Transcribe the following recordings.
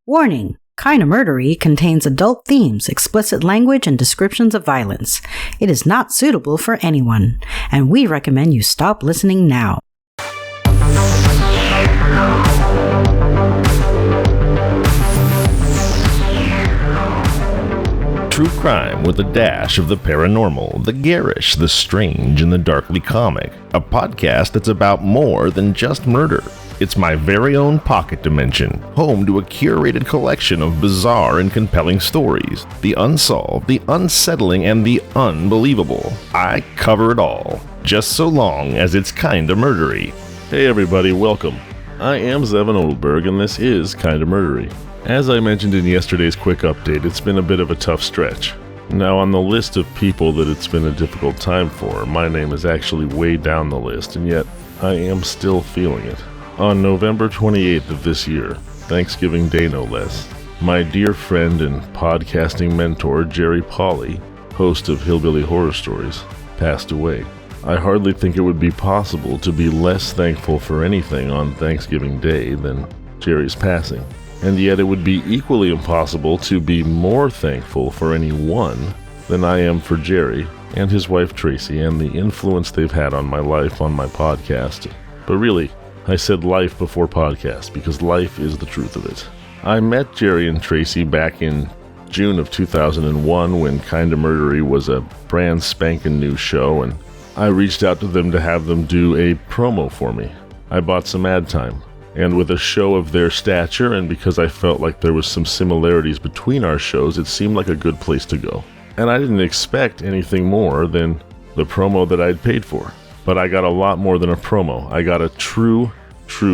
Warning! Kinda Murdery contains adult themes, explicit language, and descriptions of violence. It is not suitable for anyone, and we recommend you stop listening now. True crime with a dash of the paranormal, the garish, the strange, and the darkly comic. A podcast that's about more than just murder. It's my very own pocket dimension, home to a curated collection of bizarre and compelling stories. The unsolved, the unsettling, and the unbelievable. I cover it all, just so long as it's kinda murdery. Hey everybody, welcome. I am Zevon Odelberg, and this is Kinda Murdery. As I mentioned in yesterday's quick update, it's been a bit of a tough stretch. Now, on the list of people that it's been a difficult time for, my name is actually way down the list, and yet I am still feeling it. On November 28th of this year, Thanksgiving Day no less, my dear friend and podcasting mentor Jerry Paulley, host of Hillbilly Horror Stories, passed away. I hardly think it would be possible to be less thankful for anything on Thanksgiving Day than Jerry's passing. And yet it would be equally impossible to be more thankful for anyone than I am for Jerry and his wife Tracy and the influence they've had on my life on my podcast. But really, I said life before podcast because life is the truth of it. I met Jerry and Tracy back in June of 2001 when Kinda Murdery was a brand spanking new show, and I reached out to them to have them do a promo for me. I bought some ad time. And with a show of their stature, and because I felt like there was some similarities between our shows, it seemed like a good place to go. And I didn't expect anything more than the promo that I'd paid for. But I got a lot more than a promo. I got a true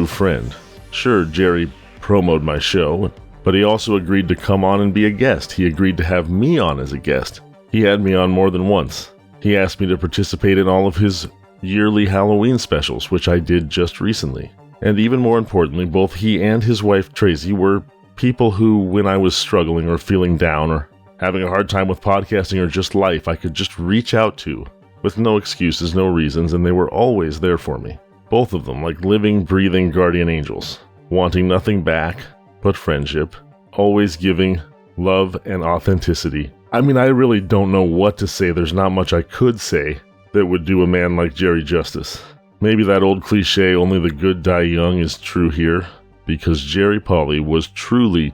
friend. Sure, Jerry promoted my show, but he also agreed to come on and be a guest. He agreed to have me on as a guest. He had me on more than once. He asked me to participate in all of his yearly Halloween specials, which I did just recently. And even more importantly, both he and his wife Tracy were people who, when I was struggling or feeling down or having a hard time with podcasting or just life, I could just reach out to with no excuses, no reasons, and they were always there for me. Both of them, like living, breathing guardian angels, wanting nothing back but friendship, always giving love and authenticity. I mean, I really don't know what to say. There's not much I could say that would do a man like Jerry justice. Maybe that old cliche, only the good die young, is true here, because Jerry Paulley was truly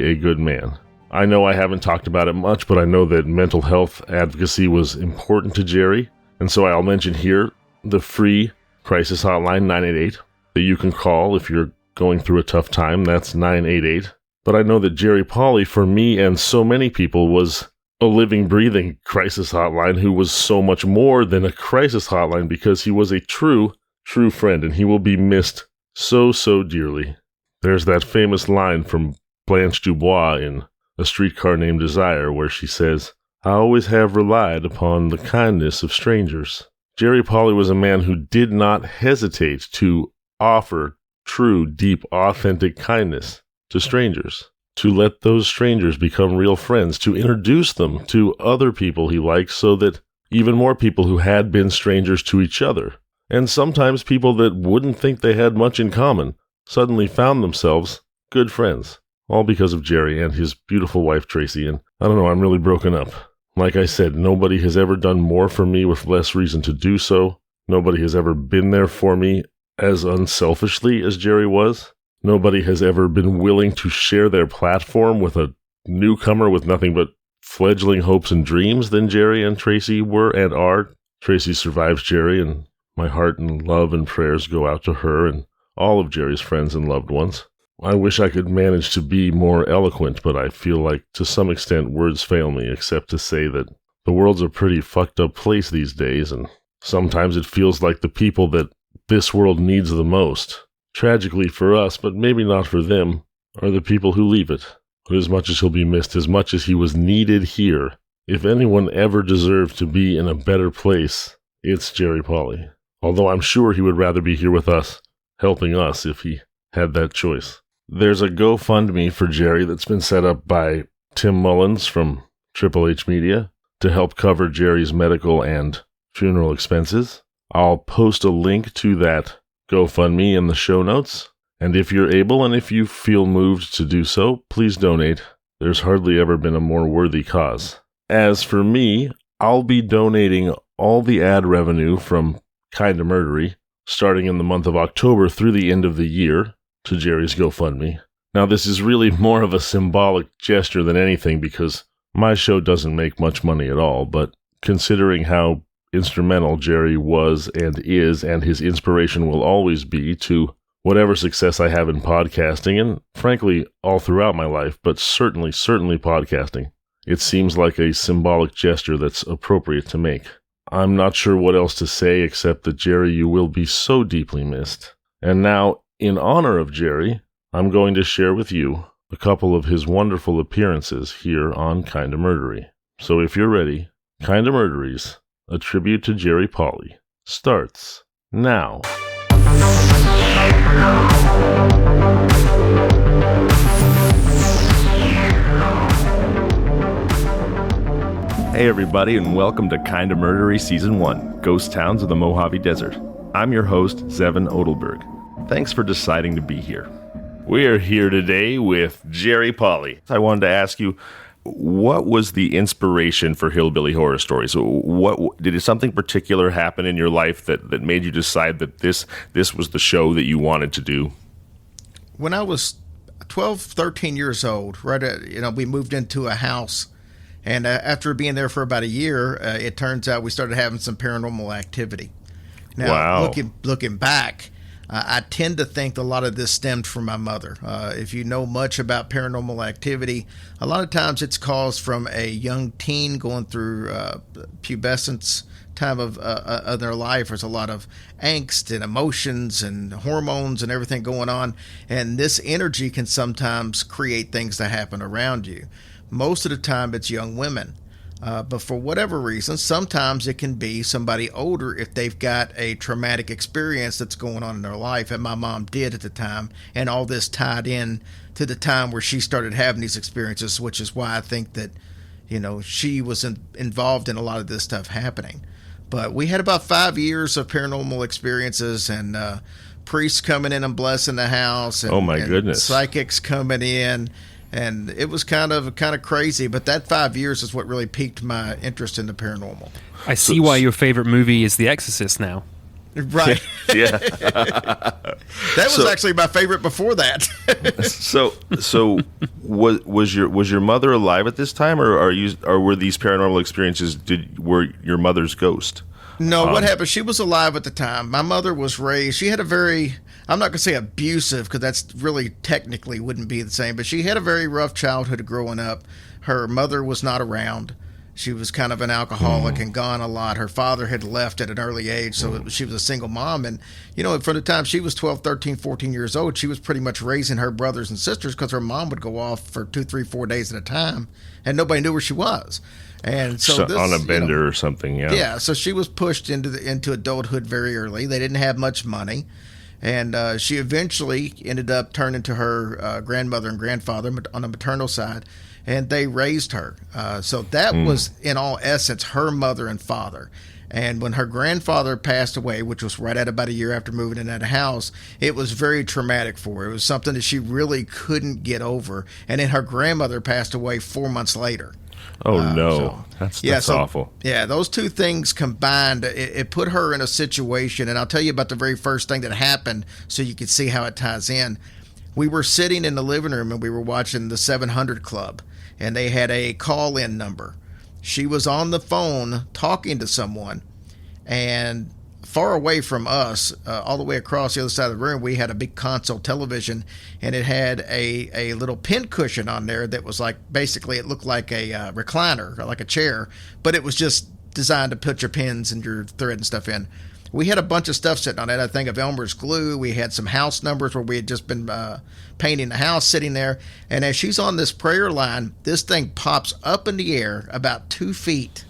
a good man. I know I haven't talked about it much, but I know that mental health advocacy was important to Jerry, and so I'll mention here the free crisis hotline 988 that you can call if you're going through a tough time. That's 988. But I know that Jerry Paulley, for me and so many people, was a living, breathing crisis hotline who was so much more than a crisis hotline because he was a true friend, and he will be missed so dearly. There's that famous line from Blanche Dubois in A Streetcar Named Desire where she says, "I always have relied upon the kindness of strangers." Jerry Paulley was a man who did not hesitate to offer true, deep, authentic kindness to strangers. To let those strangers become real friends, to introduce them to other people he liked so that even more people who had been strangers to each other, and sometimes people that wouldn't think they had much in common, suddenly found themselves good friends, all because of Jerry and his beautiful wife Tracy. And I don't know, I'm really broken up. Like I said, nobody has ever done more for me with less reason to do so. Nobody has ever been there for me as unselfishly as Jerry was. Nobody has ever been willing to share their platform with a newcomer with nothing but fledgling hopes and dreams than Jerry and Tracy were and are. Tracy survives Jerry, and my heart and love and prayers go out to her and all of Jerry's friends and loved ones. I wish I could manage to be more eloquent, but I feel like to some extent words fail me, except to say that the world's a pretty fucked up place these days, and sometimes it feels like the people that this world needs the most, tragically for us, but maybe not for them, are the people who leave it. But as much as he'll be missed, as much as he was needed here, if anyone ever deserved to be in a better place, it's Jerry Paulley. Although I'm sure he would rather be here with us, helping us if he had that choice. There's a GoFundMe for Jerry that's been set up by Tim Mullins from Triple H Media to help cover Jerry's medical and funeral expenses. I'll post a link to that GoFundMe in the show notes, And if you're able and if you feel moved to do so, please donate. There's hardly ever been a more worthy cause. As for me, I'll be donating all the ad revenue from Kinda Murdery, starting in the month of October through the end of the year, to Jerry's GoFundMe. Now, this is really more of a symbolic gesture than anything because my show doesn't make much money at all, but considering how instrumental Jerry was and is, and his inspiration will always be to whatever success I have in podcasting, and frankly, all throughout my life, but certainly podcasting, it seems like a symbolic gesture that's appropriate to make. I'm not sure what else to say except that, Jerry, you will be so deeply missed. And now, in honor of Jerry, I'm going to share with you a couple of his wonderful appearances here on Kinda Murdery. So if you're ready, Kinda Murdery's A Tribute to Jerry Paulley starts now. Hey everybody, and welcome to Kinda Murdery Season 1, Ghost Towns of the Mojave Desert. I'm your host, Zevon Odelberg. Thanks for deciding to be here. We are here today with Jerry Paulley. I wanted to ask you, what was the inspiration for Hillbilly Horror Stories? Did something particular happen in your life that made you decide that this was the show that you wanted to do? When I was 12, 13 years old, we moved into a house, and after being there for about a year, it turns out we started having some paranormal activity. Now, wow. Looking back, I tend to think a lot of this stemmed from my mother. If you know much about paranormal activity, a lot of times it's caused from a young teen going through pubescence time of their life. There's a lot of angst and emotions and hormones and everything going on, and this energy can sometimes create things that happen around you. Most of the time it's young women. But for whatever reason, sometimes it can be somebody older if they've got a traumatic experience that's going on in their life, and my mom did at the time, and all this tied in to the time where she started having these experiences, which is why I think that, she was involved in a lot of this stuff happening. But we had about 5 years of paranormal experiences, and priests coming in and blessing the house, and, oh my goodness, and psychics coming in. And it was kind of crazy, but that 5 years is what really piqued my interest in the paranormal. I see why your favorate movie is The Exorcist now. Right. Yeah. That was actually my favorite before that. So was your mother alive at this time, or were these paranormal experiences were your mother's ghost? No, what happened? She was alive at the time. My mother was raised. She had a very, I'm not going to say abusive, because that's really technically wouldn't be the same, but she had a very rough childhood growing up. Her mother was not around. She was kind of an alcoholic and gone a lot. Her father had left at an early age, so she was a single mom. And, from the time she was 12, 13, 14 years old, she was pretty much raising her brothers and sisters, because her mom would go off for 2, 3, 4 days at a time, and nobody knew where she was. And so this, on a bender or something, yeah. Yeah, so she was pushed into adulthood very early. They didn't have much money. And she eventually ended up turning to her grandmother and grandfather on the maternal side, and they raised her. So that was, in all essence, her mother and father. And when her grandfather passed away, which was right at about a year after moving in that house, it was very traumatic for her. It was something that she really couldn't get over. And then her grandmother passed away 4 months later. Oh, no. That's awful. Yeah, those two things combined, it put her in a situation, and I'll tell you about the very first thing that happened so you can see how it ties in. We were sitting in the living room, and we were watching the 700 Club, and they had a call-in number. She was on the phone talking to someone, and far away from us, all the way across the other side of the room, we had a big console television, and it had a little pin cushion on there that was basically it looked like a recliner, or like a chair, but it was just designed to put your pins and your thread and stuff in. We had a bunch of stuff sitting on it. I think of Elmer's glue. We had some house numbers where we had just been painting the house sitting there. And as she's on this prayer line, this thing pops up in the air about 2 feet,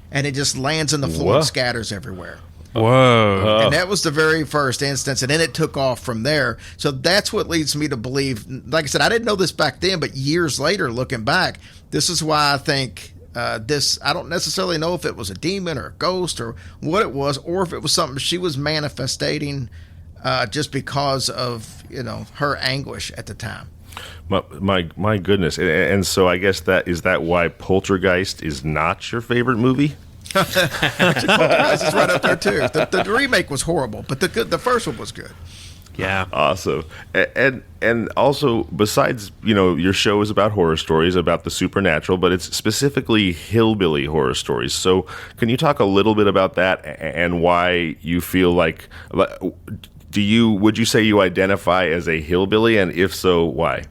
and it just lands on the floor and scatters everywhere. Whoa. And that was the very first instance, and then it took off from there. So that's what leads me to believe, like I said, I didn't know this back then, but years later, looking back, this is why I think I don't necessarily know if it was a demon or a ghost or what it was, or if it was something she was manifesting just because of her anguish at the time. My goodness. And so I guess that why Poltergeist is not your favorite movie? Poltergeist is right up there too. The remake was horrible, but the first one was good. Yeah. Awesome. And also, besides, your show is about horror stories, about the supernatural, but it's specifically hillbilly horror stories. So can you talk a little bit about that and why you feel like, would you say you identify as a hillbilly? And if so, why?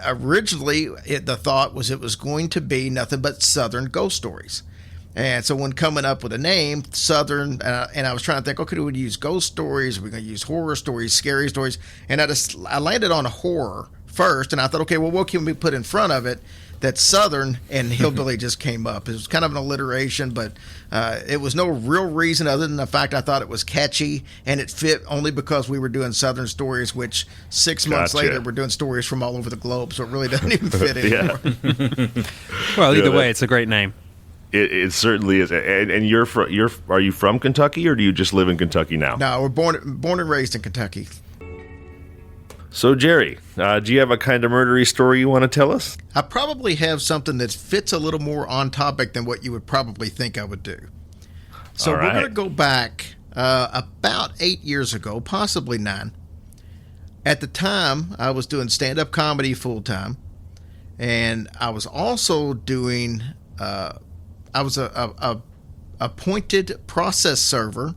Originally, the thought was it was going to be nothing but Southern ghost stories. And so when coming up with a name, Southern, and I was trying to think, okay, do we use ghost stories? Are we going to use horror stories, scary stories? And I landed on horror first, and I thought, okay, well, what can we put in front of it? That Southern and hillbilly just came up. It was kind of an alliteration, but it was no real reason other than the fact I thought it was catchy, and it fit only because we were doing Southern stories, which 6 months later we're doing stories from all over the globe, so it really doesn't even fit anymore. Well, either way, it's a great name. It certainly is. And are you from Kentucky, or do you just live in Kentucky now? No, we're born and raised in Kentucky. So, Jerry, do you have a kind of murdery story you want to tell us? I probably have something that fits a little more on topic than what you would probably think I would do. So we're going to go back about 8 years ago, possibly 9. At the time, I was doing stand-up comedy full-time, and I was also doing... I was a appointed process server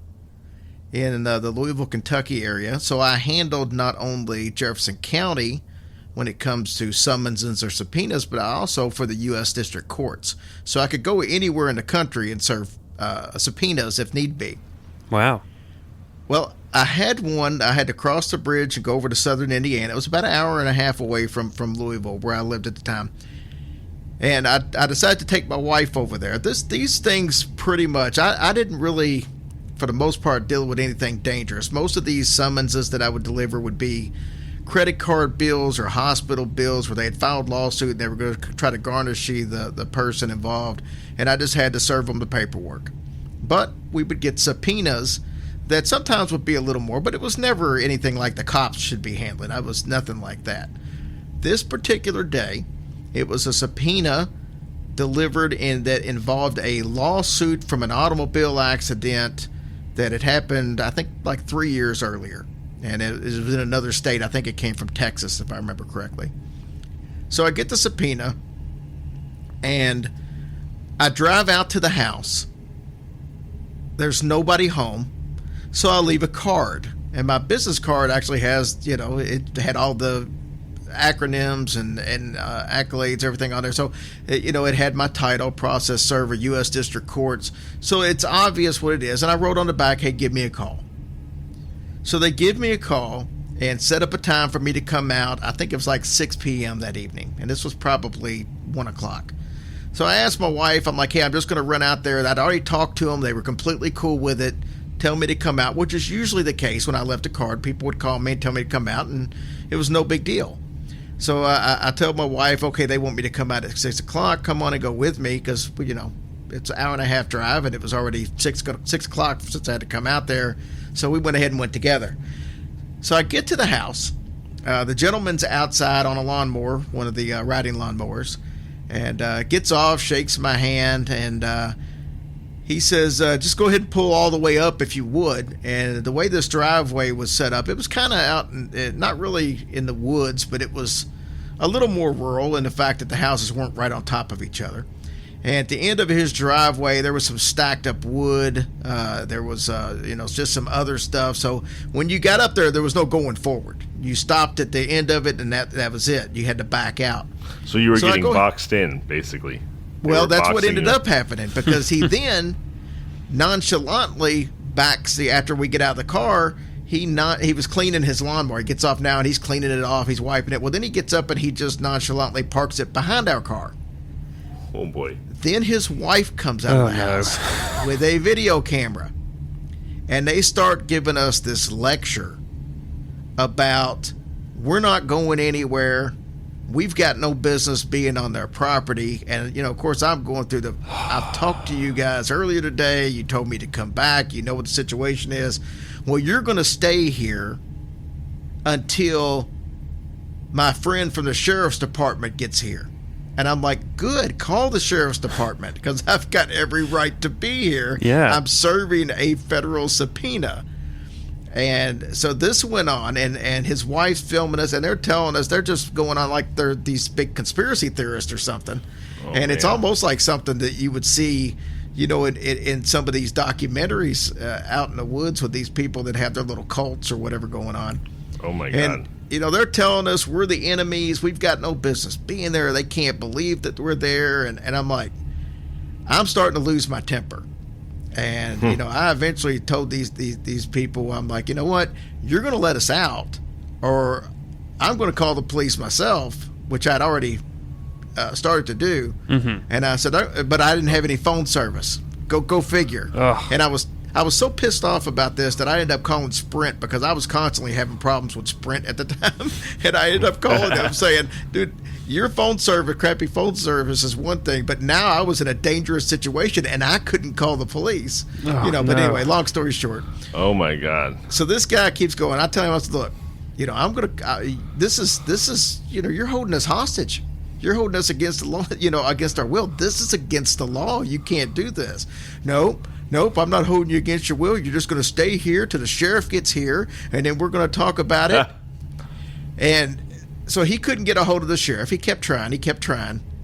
in the Louisville, Kentucky area. So I handled not only Jefferson County when it comes to summonses or subpoenas, but I also for the U.S. District Courts. So I could go anywhere in the country and serve subpoenas if need be. Wow. Well, I had one. I had to cross the bridge and go over to southern Indiana. It was about an hour and a half away from Louisville, where I lived at the time. And I decided to take my wife over there. These things pretty much, I didn't really, for the most part, deal with anything dangerous. Most of these summonses that I would deliver would be credit card bills or hospital bills where they had filed lawsuit and they were going to try to garnish the person involved. And I just had to serve them the paperwork. But we would get subpoenas that sometimes would be a little more, but it was never anything like the cops should be handling. I was nothing like that. This particular day, it was a subpoena delivered that involved a lawsuit from an automobile accident that had happened, I think, like 3 years earlier. And it was in another state. I think it came from Texas, if I remember correctly. So I get the subpoena, and I drive out to the house. There's nobody home, so I leave a card. And my business card actually has, it had all the acronyms and accolades, everything on there. So, it had my title, process server, U.S. District Courts. So it's obvious what it is. And I wrote on the back, hey, give me a call. So they give me a call and set up a time for me to come out. I think it was like 6 p.m. that evening. And this was probably 1 o'clock. So I asked my wife, I'm like, hey, I'm just going to run out there. I'd already talked to them. They were completely cool with it. Tell me to come out, which is usually the case when I left a card. People would call me and tell me to come out, and it was no big deal. So I tell my wife, okay, they want me to come out at 6 o'clock. Come on and go with me because, it's an hour and a half drive, and it was already 6 o'clock since I had to come out there. So we went ahead and went together. So I get to the house. The gentleman's outside on a lawnmower, one of the riding lawnmowers, and gets off, shakes my hand, and he says, just go ahead and pull all the way up if you would. And the way this driveway was set up, it was kind of out, not really in the woods, but it was a little more rural in the fact that the houses weren't right on top of each other. And at the end of his driveway, there was some stacked up wood. There was, just some other stuff. So when you got up there was no going forward. You stopped at the end of it, and that was it. You had to back out. So you were getting boxed in, basically. Well, that's what ended up happening, because he then nonchalantly backs after we get out of the car. He was cleaning his lawnmower. He gets off now and he's cleaning it off. He's wiping it. Well, then he gets up and he just nonchalantly parks it behind our car. Oh boy! Then his wife comes out of the house with a video camera, and they start giving us this lecture about we're not going anywhere. We've got no business being on their property. And, of course, I'm going through I've talked to you guys earlier today. You told me to come back. You know what the situation is. Well, you're going to stay here until my friend from the sheriff's department gets here. And I'm like, good, call the sheriff's department because I've got every right to be here. Yeah. I'm serving a federal subpoena. And so this went on, and his wife's filming us, and they're telling us they're just going on like they're these big conspiracy theorists or something. And it's almost like something that you would see, in some of these documentaries out in the woods with these people that have their little cults or whatever going on. Oh, my God. And, they're telling us we're the enemies. We've got no business being there. They can't believe that we're there. And I'm like, I'm starting to lose my temper. And, I eventually told these people, I'm like, you know what? You're going to let us out, or I'm going to call the police myself, which I'd already started to do. Mm-hmm. And I said, but I didn't have any phone service. Go figure. Ugh. And I was so pissed off about this that I ended up calling Sprint because I was constantly having problems with Sprint at the time. And I ended up calling them saying, dude, your crappy phone service is one thing, but now I was in a dangerous situation and I couldn't call the police. But anyway, long story short. Oh, my God. So this guy keeps going. I tell him, I said, look, I'm going to, this is, you're holding us hostage. You're holding us against the law, against our will. This is against the law. You can't do this. Nope, I'm not holding you against your will. You're just going to stay here till the sheriff gets here, and then we're going to talk about it. And so he couldn't get a hold of the sheriff. He kept trying,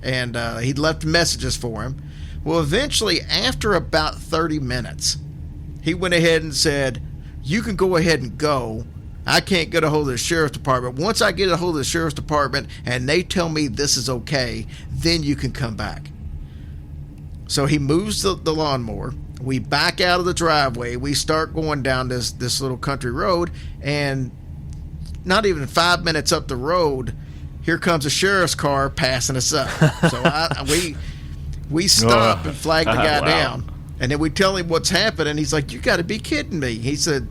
and he'd left messages for him. Well, eventually, after about 30 minutes, he went ahead and said, you can go ahead and go. I can't get a hold of the sheriff's department. Once I get a hold of the sheriff's department and they tell me this is okay, then you can come back. So he moves the lawnmower. We back out of the driveway. We start going down this little country road, and not even 5 minutes up the road, here comes a sheriff's car passing us up. So we stop and flag the guy down. And then we tell him what's happening. He's like, you got to be kidding me. He said,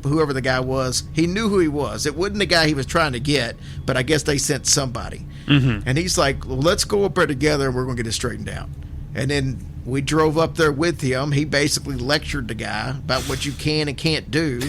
whoever the guy was, he knew who he was. It wasn't the guy he was trying to get, but I guess they sent somebody. Mm-hmm. And he's like, well, let's go up there together and we're going to get it straightened out. And then we drove up there with him. He basically lectured the guy about what you can and can't do.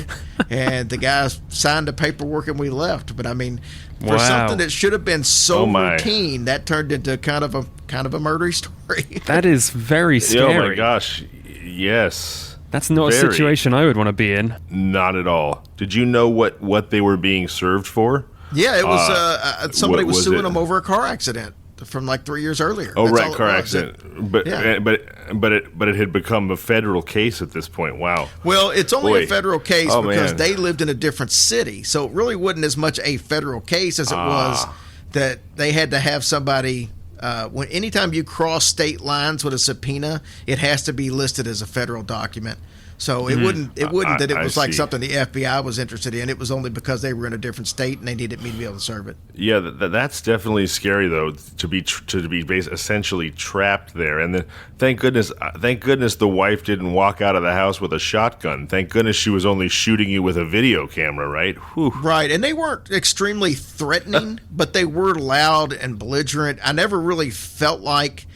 And the guy signed the paperwork and we left. But I mean, for something that should have been so routine, that turned into kind of a murdery story. That is very scary. Oh my gosh, yes. That's not a situation I would want to be in. Not at all. Did you know what they were being served for? Yeah, it was somebody was suing them over a car accident from like 3 years earlier. Oh, right, car accident. But it had become a federal case at this point. Wow. Well, it's only a federal case because they lived in a different city. So it really wasn't as much a federal case as it was that they had to have somebody. Anytime you cross state lines with a subpoena, it has to be listed as a federal document. So it wouldn't that it was like something the FBI was interested in. It was only because they were in a different state and they needed me to be able to serve it. Yeah, that's definitely scary though, to be essentially trapped there. And then thank goodness the wife didn't walk out of the house with a shotgun. Thank goodness she was only shooting you with a video camera, right? Whew. Right, and they weren't extremely threatening, but they were loud and belligerent. I never really felt like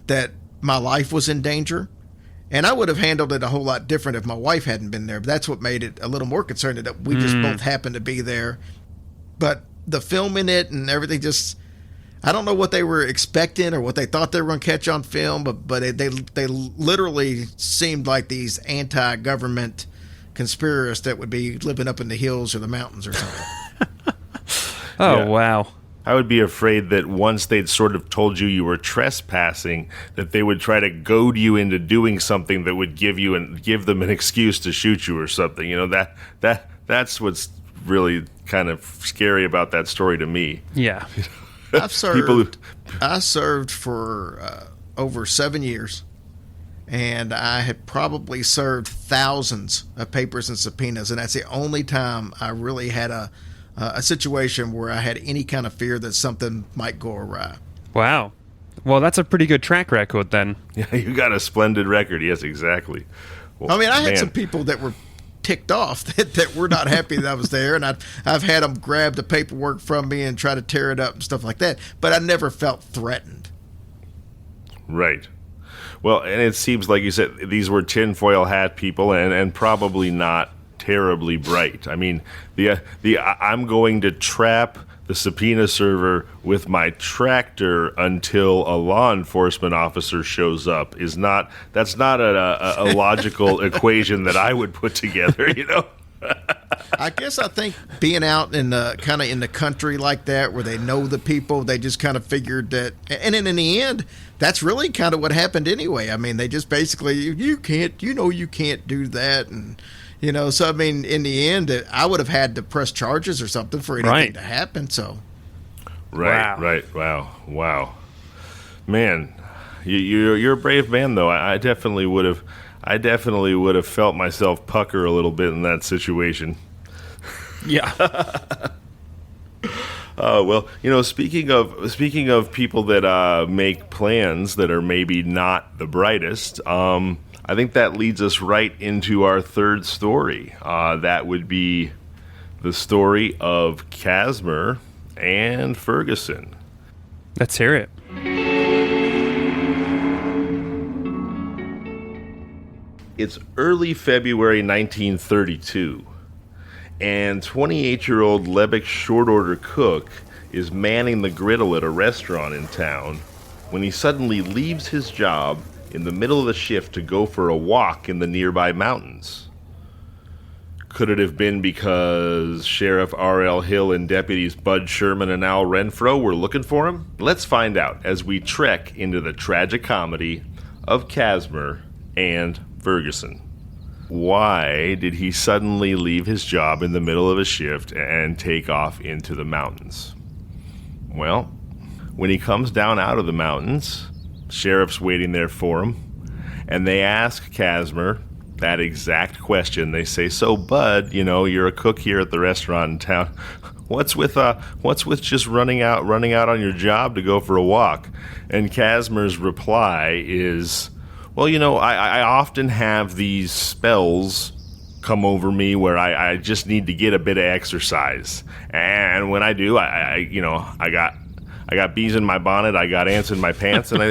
that my life was in danger. And I would have handled it a whole lot different if my wife hadn't been there. But that's what made it a little more concerning, that we just both happened to be there. But the filming it and everything I don't know what they were expecting or what they thought they were going to catch on film, but they literally seemed like these anti-government conspiracists that would be living up in the hills or the mountains or something. Wow. I would be afraid that once they'd sort of told you were trespassing, that they would try to goad you into doing something that would give them an excuse to shoot you or something. You know, that's what's really kind of scary about that story to me. Yeah. I served for over 7 years, and I had probably served thousands of papers and subpoenas, and that's the only time I really had a situation where I had any kind of fear that something might go awry. Wow. Well, that's a pretty good track record then. Yeah, you got a splendid record. Yes, exactly. Well, I mean, I had some people that were ticked off that were not happy that I was there, and I've had them grab the paperwork from me and try to tear it up and stuff like that, but I never felt threatened. Right. Well, and it seems like you said these were tinfoil hat people and probably not terribly bright. I mean, the I'm going to trap the subpoena server with my tractor until a law enforcement officer shows up that's not a logical equation that I would put together, you know? I guess I think being out in the kind of in the country like that where they know the people, they just kind of figured that, and then in the end, that's really kind of what happened anyway. I mean, they just basically, you can't do that. And, you know, so I mean, in the end, I would have had to press charges or something for anything to happen. So, right. Wow. Man, you're a brave man, though. I definitely would have felt myself pucker a little bit in that situation. Yeah. Well, you know, speaking of people that make plans that are maybe not the brightest, I think that leads us right into our third story. That would be the story of Casimir and Ferguson. Let's hear it. It's early February 1932, and 28-year-old Levick short-order cook is manning the griddle at a restaurant in town when he suddenly leaves his job in the middle of the shift to go for a walk in the nearby mountains. Could it have been because Sheriff R.L. Hill and deputies Bud Sherman and Al Renfro were looking for him? Let's find out as we trek into the tragic comedy of Casimir and Ferguson. Why did he suddenly leave his job in the middle of a shift and take off into the mountains? Well, when he comes down out of the mountains, sheriff's waiting there for him, and they ask Casimir that exact question. They say, "So, Bud, you know, you're a cook here at the restaurant in town. What's with just running out on your job to go for a walk?" And Casimir's reply is, "Well, you know, I often have these spells come over me where I just need to get a bit of exercise. And when I do, I got bees in my bonnet, I got ants in my pants, and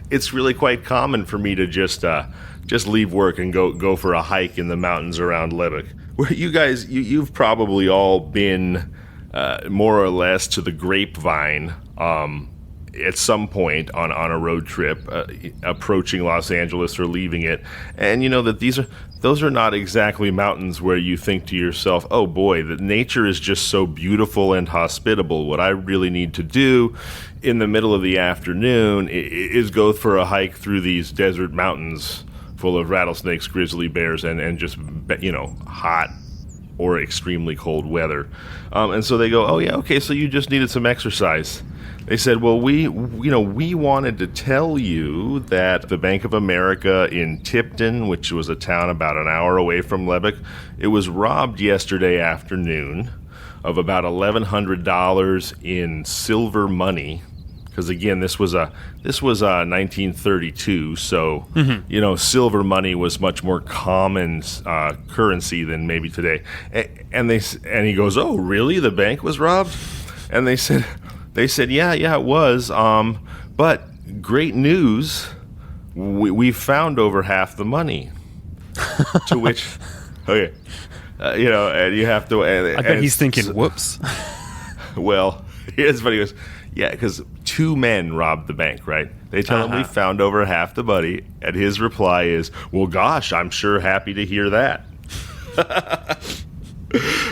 it's really quite common for me to just leave work and go for a hike in the mountains around Levick." Where you guys, you've probably all been more or less to the Grapevine at some point on a road trip approaching Los Angeles or leaving it, and you know that those are not exactly mountains where you think to yourself, "Oh boy, the nature is just so beautiful and hospitable. What I really need to do in the middle of the afternoon is go for a hike through these desert mountains full of rattlesnakes, grizzly bears, and just, you know, hot or extremely cold weather." And so they go, "Oh yeah, okay, so you just needed some exercise." They said, "Well, we wanted to tell you that the Bank of America in Tipton, which was a town about an hour away from Levick, it was robbed yesterday afternoon of about $1,100 in silver money." Because again, this was 1932, so you know, silver money was much more common currency than maybe today. And he goes, "Oh, really? The bank was robbed?" And they said, yeah, it was. But great news, we found over half the money. To which, okay, you know, and you have to. I bet he's thinking, "Whoops." Well, here's what he goes. Yeah, because two men robbed the bank, right? They tell him we found over half the money, and his reply is, "Well, gosh, I'm sure happy to hear that."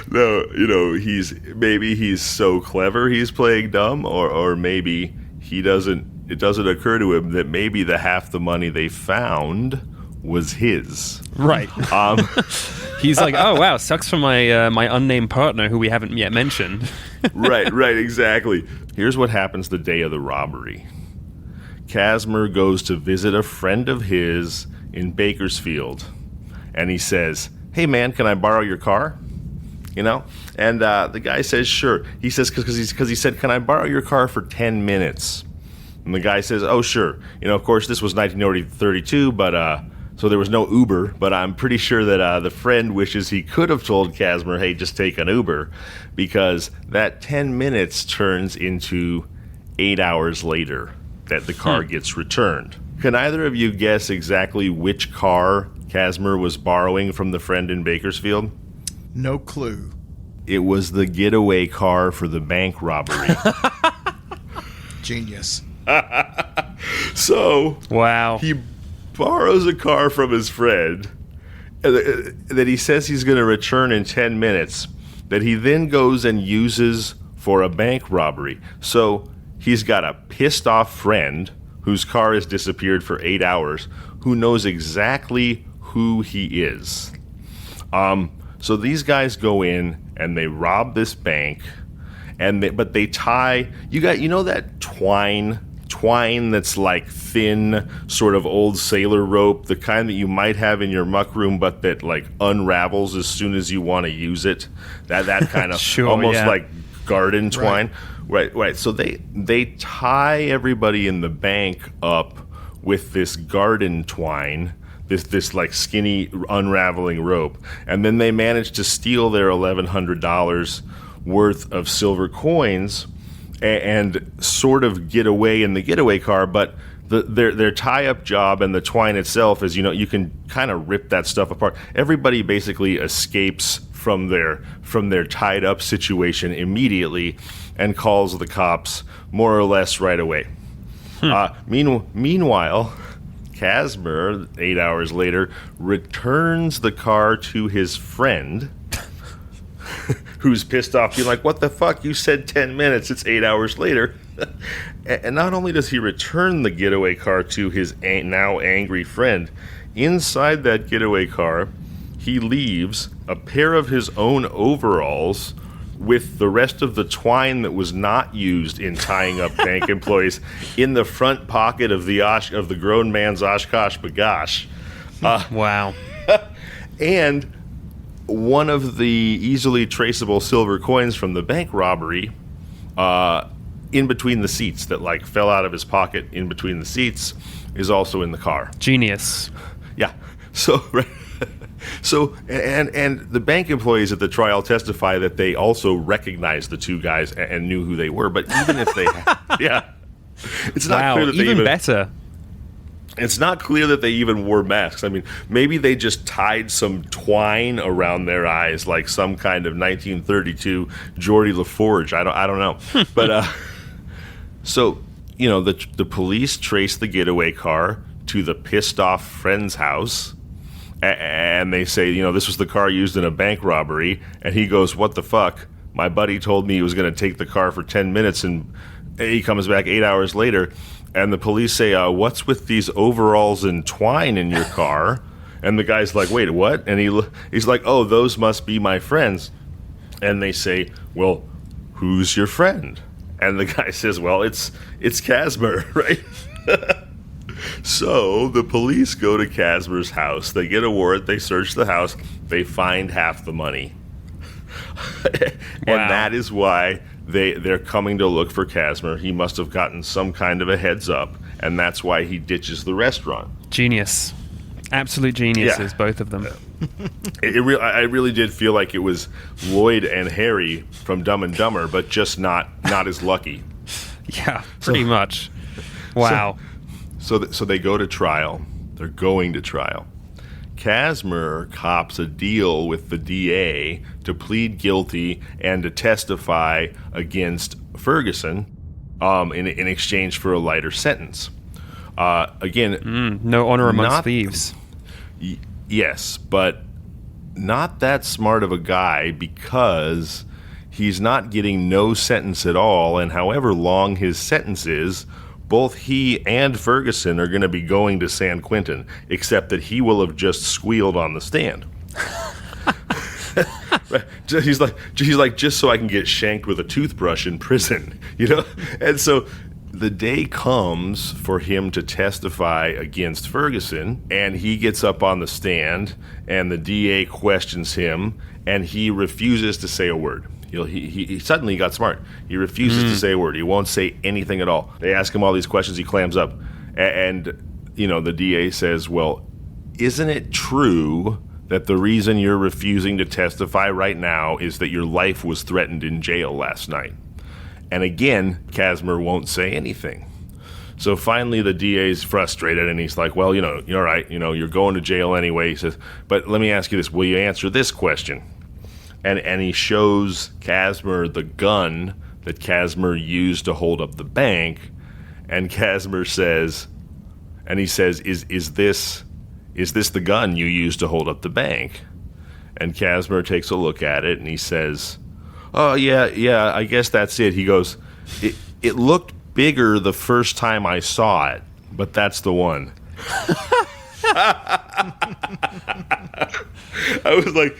No, you know, he's so clever he's playing dumb, or maybe it doesn't occur to him that maybe the half the money they found was his. Right. He's like, "Oh wow, sucks for my unnamed partner who we haven't yet mentioned." Right, exactly. Here's what happens the day of the robbery. Casimir goes to visit a friend of his in Bakersfield, and he says, "Hey man, can I borrow your car?" You know, and the guy says, "Sure." He says, because he said, "Can I borrow your car for 10 minutes?" And the guy says, "Oh, sure." You know, of course, this was 1932, but so there was no Uber. But I'm pretty sure that the friend wishes he could have told Casimir, "Hey, just take an Uber," because that 10 minutes turns into 8 hours later that the car gets returned. Can either of you guess exactly which car Casmer was borrowing from the friend in Bakersfield? No clue. It was the getaway car for the bank robbery. Genius. So, Wow. he borrows a car from his friend that he says he's going to return in 10 minutes, that he then goes and uses for a bank robbery. So he's got a pissed off friend whose car has disappeared for 8 hours, who knows exactly who he is. So these guys go in and they rob this bank, but they tie, you know that twine that's like thin, sort of old sailor rope, the kind that you might have in your muck room, but that like unravels as soon as you want to use it. That kind of Sure, almost yeah. like garden twine. Right. So they tie everybody in the bank up with this garden twine, this like skinny unraveling rope, and then they manage to steal their $1,100 worth of silver coins and sort of get away in the getaway car. But their tie-up job and the twine itself is, you can kind of rip that stuff apart. Everybody basically escapes from their tied-up situation immediately and calls the cops more or less right away. Meanwhile, Casmer, 8 hours later, returns the car to his friend, who's pissed off, being like, what the fuck? You said 10 minutes. It's 8 hours later. And not only does he return the getaway car to his now angry friend, inside that getaway car, he leaves a pair of his own overalls with the rest of the twine that was not used in tying up bank employees in the front pocket of the grown man's Oshkosh Bagosh. Wow. And one of the easily traceable silver coins from the bank robbery in between the seats that like fell out of his pocket in between the seats is also in the car. Genius. Yeah. So and the bank employees at the trial testify that they also recognized the two guys and knew who they were. But even if they it's not clear that they even better. It's not clear that they even wore masks. I mean, maybe they just tied some twine around their eyes like some kind of 1932 Geordie LaForge. I don't know. But so, the police traced the getaway car to the pissed off friend's house. And they say, this was the car used in a bank robbery. And he goes, what the fuck? My buddy told me he was going to take the car for 10 minutes, and he comes back 8 hours later. And the police say, what's with these overalls and twine in your car? And the guy's like, wait, what? And he's like, oh, those must be my friends. And they say, well, who's your friend? And the guy says, well, it's Casmer, right? So the police go to Casmer's house. They get a warrant. They search the house. They find half the money. And that is why they're coming to look for Casmer. He must have gotten some kind of a heads up, and that's why he ditches the restaurant. Genius. Absolute geniuses, both of them. I really did feel like it was Lloyd and Harry from Dumb and Dumber, but just not as lucky. Yeah, pretty much. Wow. So they go to trial. They're going to trial. Casmer cops a deal with the DA to plead guilty and to testify against Ferguson in exchange for a lighter sentence. Again, no honor amongst thieves. Yes, but not that smart of a guy, because he's not getting no sentence at all, and however long his sentence is, both he and Ferguson are going to be going to San Quentin, except that he will have just squealed on the stand. He's like, just so I can get shanked with a toothbrush in prison, And so the day comes for him to testify against Ferguson, and he gets up on the stand, and the DA questions him, and he refuses to say a word. He suddenly got smart. He refuses to say a word. He won't say anything at all. They ask him all these questions. He clams up. And the DA says, well, isn't it true that the reason you're refusing to testify right now is that your life was threatened in jail last night? And again, Casmer won't say anything. So finally the DA's frustrated, and he's like, well, you're all right. You're going to jail anyway. He says, but let me ask you this. Will you answer this question? And he shows Casimir the gun that Casimir used to hold up the bank. And Casimir says, is this the gun you used to hold up the bank? And Casimir takes a look at it, and he says, oh, yeah, I guess that's it. He goes, it looked bigger the first time I saw it, but that's the one. I was like,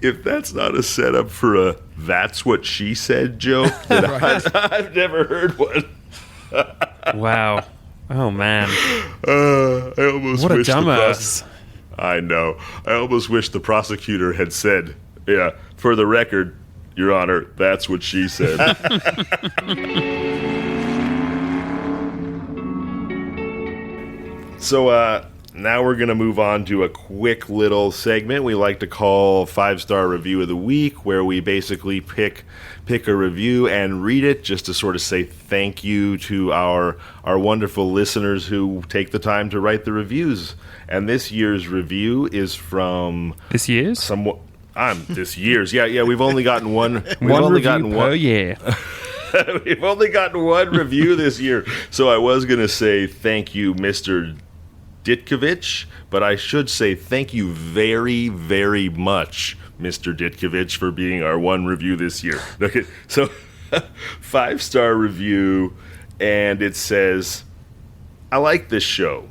if that's not a setup for a "that's what she said" joke, then I've never heard one. Wow. Oh, man. I almost What a wish dumbass. I know. I almost wish the prosecutor had said, yeah, for the record, Your Honor, that's what she said. So now we're going to move on to a quick little segment we like to call 5-Star Review of the Week, where we basically pick a review and read it just to sort of say thank you to our wonderful listeners who take the time to write the reviews. And this year's review is from... This year's? This year's. Yeah, we've only gotten one. Per year. We've only gotten one review this year. So I was going to say thank you, Mr. Ditkovich, but I should say thank you very, very much, Mr. Ditkovich, for being our one review this year. Okay, so 5-star review, and it says, I like this show.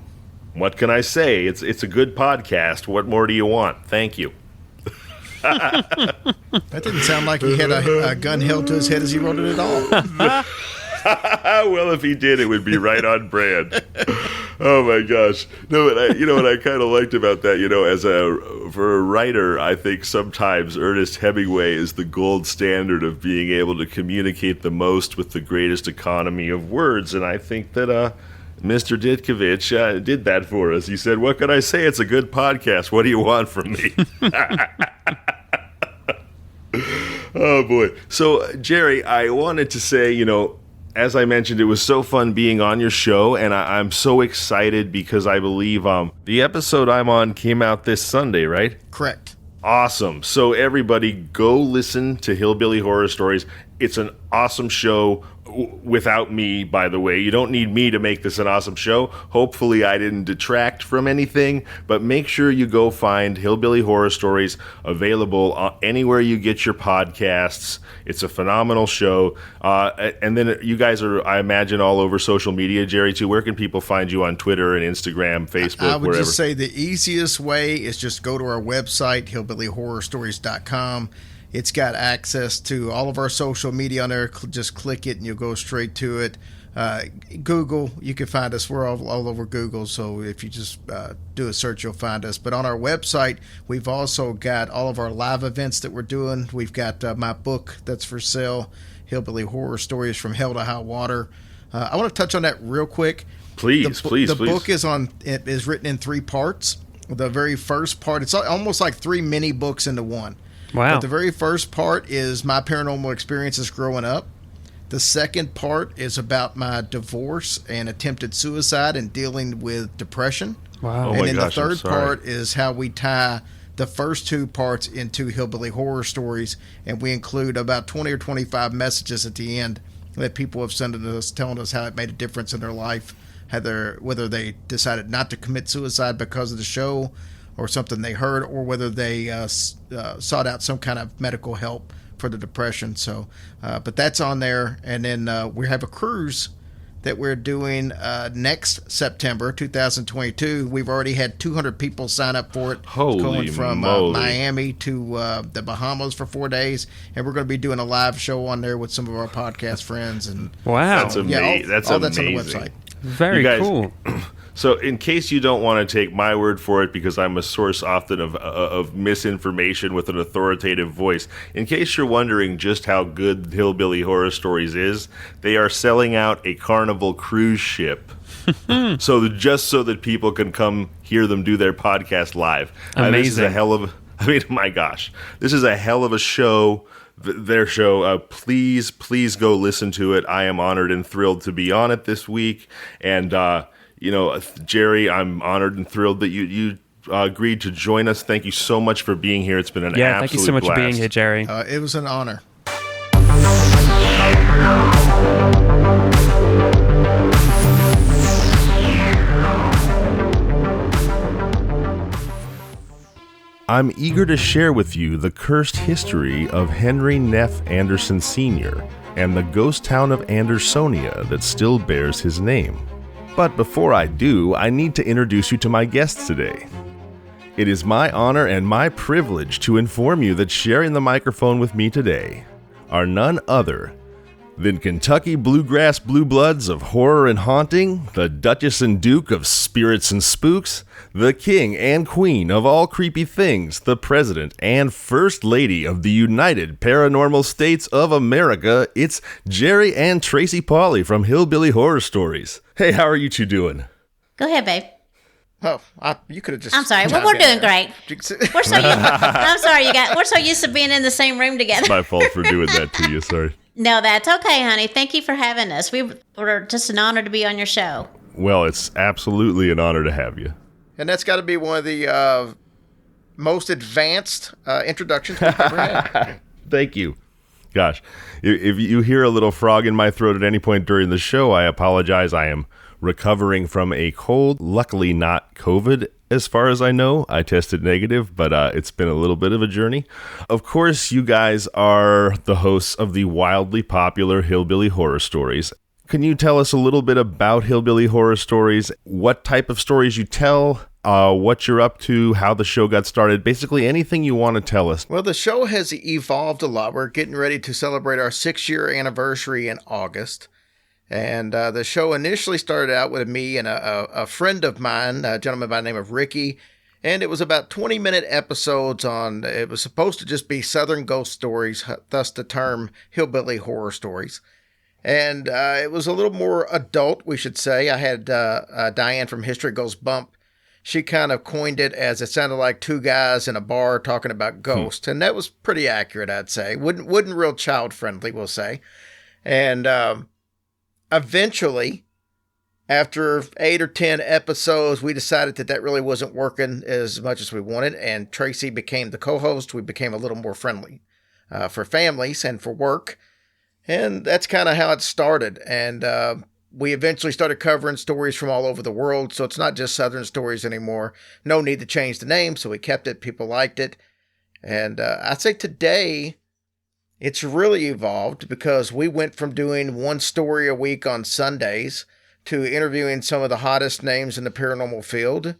What can I say? It's a good podcast. What more do you want? Thank you. That didn't sound like he had a gun held to his head as he wrote it at all. Well, if he did, it would be right on brand. Oh my gosh! No, what I kind of liked about that, for a writer, I think sometimes Ernest Hemingway is the gold standard of being able to communicate the most with the greatest economy of words, and I think that Mr. Ditkovich did that for us. He said, "What can I say? It's a good podcast. What do you want from me?" Oh boy! So Jerry, I wanted to say, as I mentioned, it was so fun being on your show, and I'm so excited because I believe the episode I'm on came out this Sunday, right? Correct. Awesome. So everybody go listen to Hillbilly Horror Stories. It's an awesome show without me, by the way. You don't need me to make this an awesome show. Hopefully I didn't detract from anything, but make sure you go find Hillbilly Horror Stories, available anywhere you get your podcasts. It's a phenomenal show. And then you guys are, I imagine, all over social media, Jerry, too. Where can people find you on Twitter and Instagram, Facebook, I would wherever? just say the easiest way is just go to our website, hillbillyhorrorstories.com. It's got access to all of our social media on there. Just click it and you'll go straight to it. Google, you can find us. We're all over Google, so if you just do a search, you'll find us. But on our website, we've also got all of our live events that we're doing. We've got my book that's for sale, Hillbilly Horror Stories from Hell to High Water. I want to touch on that real quick. Please. The book is written in 3 parts. The very first part, it's almost like 3 mini books into one. Wow. But the very first part is my paranormal experiences growing up. The second part is about my divorce and attempted suicide and dealing with depression. Wow. Oh And my then gosh, the I'm third sorry. part is how we tie the first 2 parts into Hillbilly Horror Stories, and we include about 20 or 25 messages at the end that people have sent us telling us how it made a difference in their life, whether they decided not to commit suicide because of the show or something they heard, or whether they sought out some kind of medical help for the depression. So, but that's on there. And then we have a cruise that we're doing next September 2022. We've already had 200 people sign up for it. Holy going from moly. Miami to the Bahamas for 4 days, and we're going to be doing a live show on there with some of our podcast friends. And Wow. That's amazing. that's on the website. Very You guys- cool. So in case you don't want to take my word for it, because I'm a source often of misinformation with an authoritative voice, in case you're wondering just how good Hillbilly Horror Stories is, they are selling out a Carnival cruise ship. So that people can come hear them do their podcast live. This is Amazing. my gosh. This is a hell of a show. their show. Please go listen to it. I am honored and thrilled to be on it this week. And, Jerry, I'm honored and thrilled that you agreed to join us. Thank you so much for being here. It's been an absolute blast. Thank you so much for being here, Jerry. It was an honor. I'm eager to share with you the cursed history of Henry Neff Anderson Sr. and the ghost town of Andersonia that still bears his name. But before I do, I need to introduce you to my guests today. It is my honor and my privilege to inform you that sharing the microphone with me today are none other than Kentucky Bluegrass Blue Bloods of horror and haunting, the Duchess and Duke of spirits and spooks, the King and Queen of all creepy things, the President and First Lady of the United Paranormal States of America. It's Jerry and Tracy Paulley from Hillbilly Horror Stories. Hey, how are you two doing? Go ahead, babe. Oh, you could have just. I'm sorry. Well, we're doing great. We're so used to being in the same room together. It's my fault for doing that to you. Sorry. No, that's okay, honey. Thank you for having us. We're just an honor to be on your show. Well, it's absolutely an honor to have you. And that's got to be one of the most advanced introductions we've ever had. Thank you. Gosh, if you hear a little frog in my throat at any point during the show, I apologize. I am recovering from a cold, luckily not COVID as far as I know. I tested negative, but it's been a little bit of a journey. Of course, you guys are the hosts of the wildly popular Hillbilly Horror Stories. Can you tell us a little bit about Hillbilly Horror Stories, what type of stories you tell, what you're up to, how the show got started, basically anything you want to tell us? Well, the show has evolved a lot. We're getting ready to celebrate our 6-year anniversary in August. And the show initially started out with me and a friend of mine, a gentleman by the name of Ricky. And it was about 20-minute episodes on, it was supposed to just be Southern ghost stories, thus the term Hillbilly Horror Stories. And it was a little more adult, we should say. I had Diane from History Goes Bump. She kind of coined it as it sounded like two guys in a bar talking about ghosts. And that was pretty accurate, I'd say. Wasn't real child-friendly, we'll say. And eventually, after 8 or 10 episodes, we decided that really wasn't working as much as we wanted, and Tracy became the co-host. We became a little more friendly for families and for work, and that's kind of how it started. And we eventually started covering stories from all over the world, so it's not just Southern stories anymore. No need to change the name, so we kept it. People liked it. And I'd say today, it's really evolved because we went from doing one story a week on Sundays to interviewing some of the hottest names in the paranormal field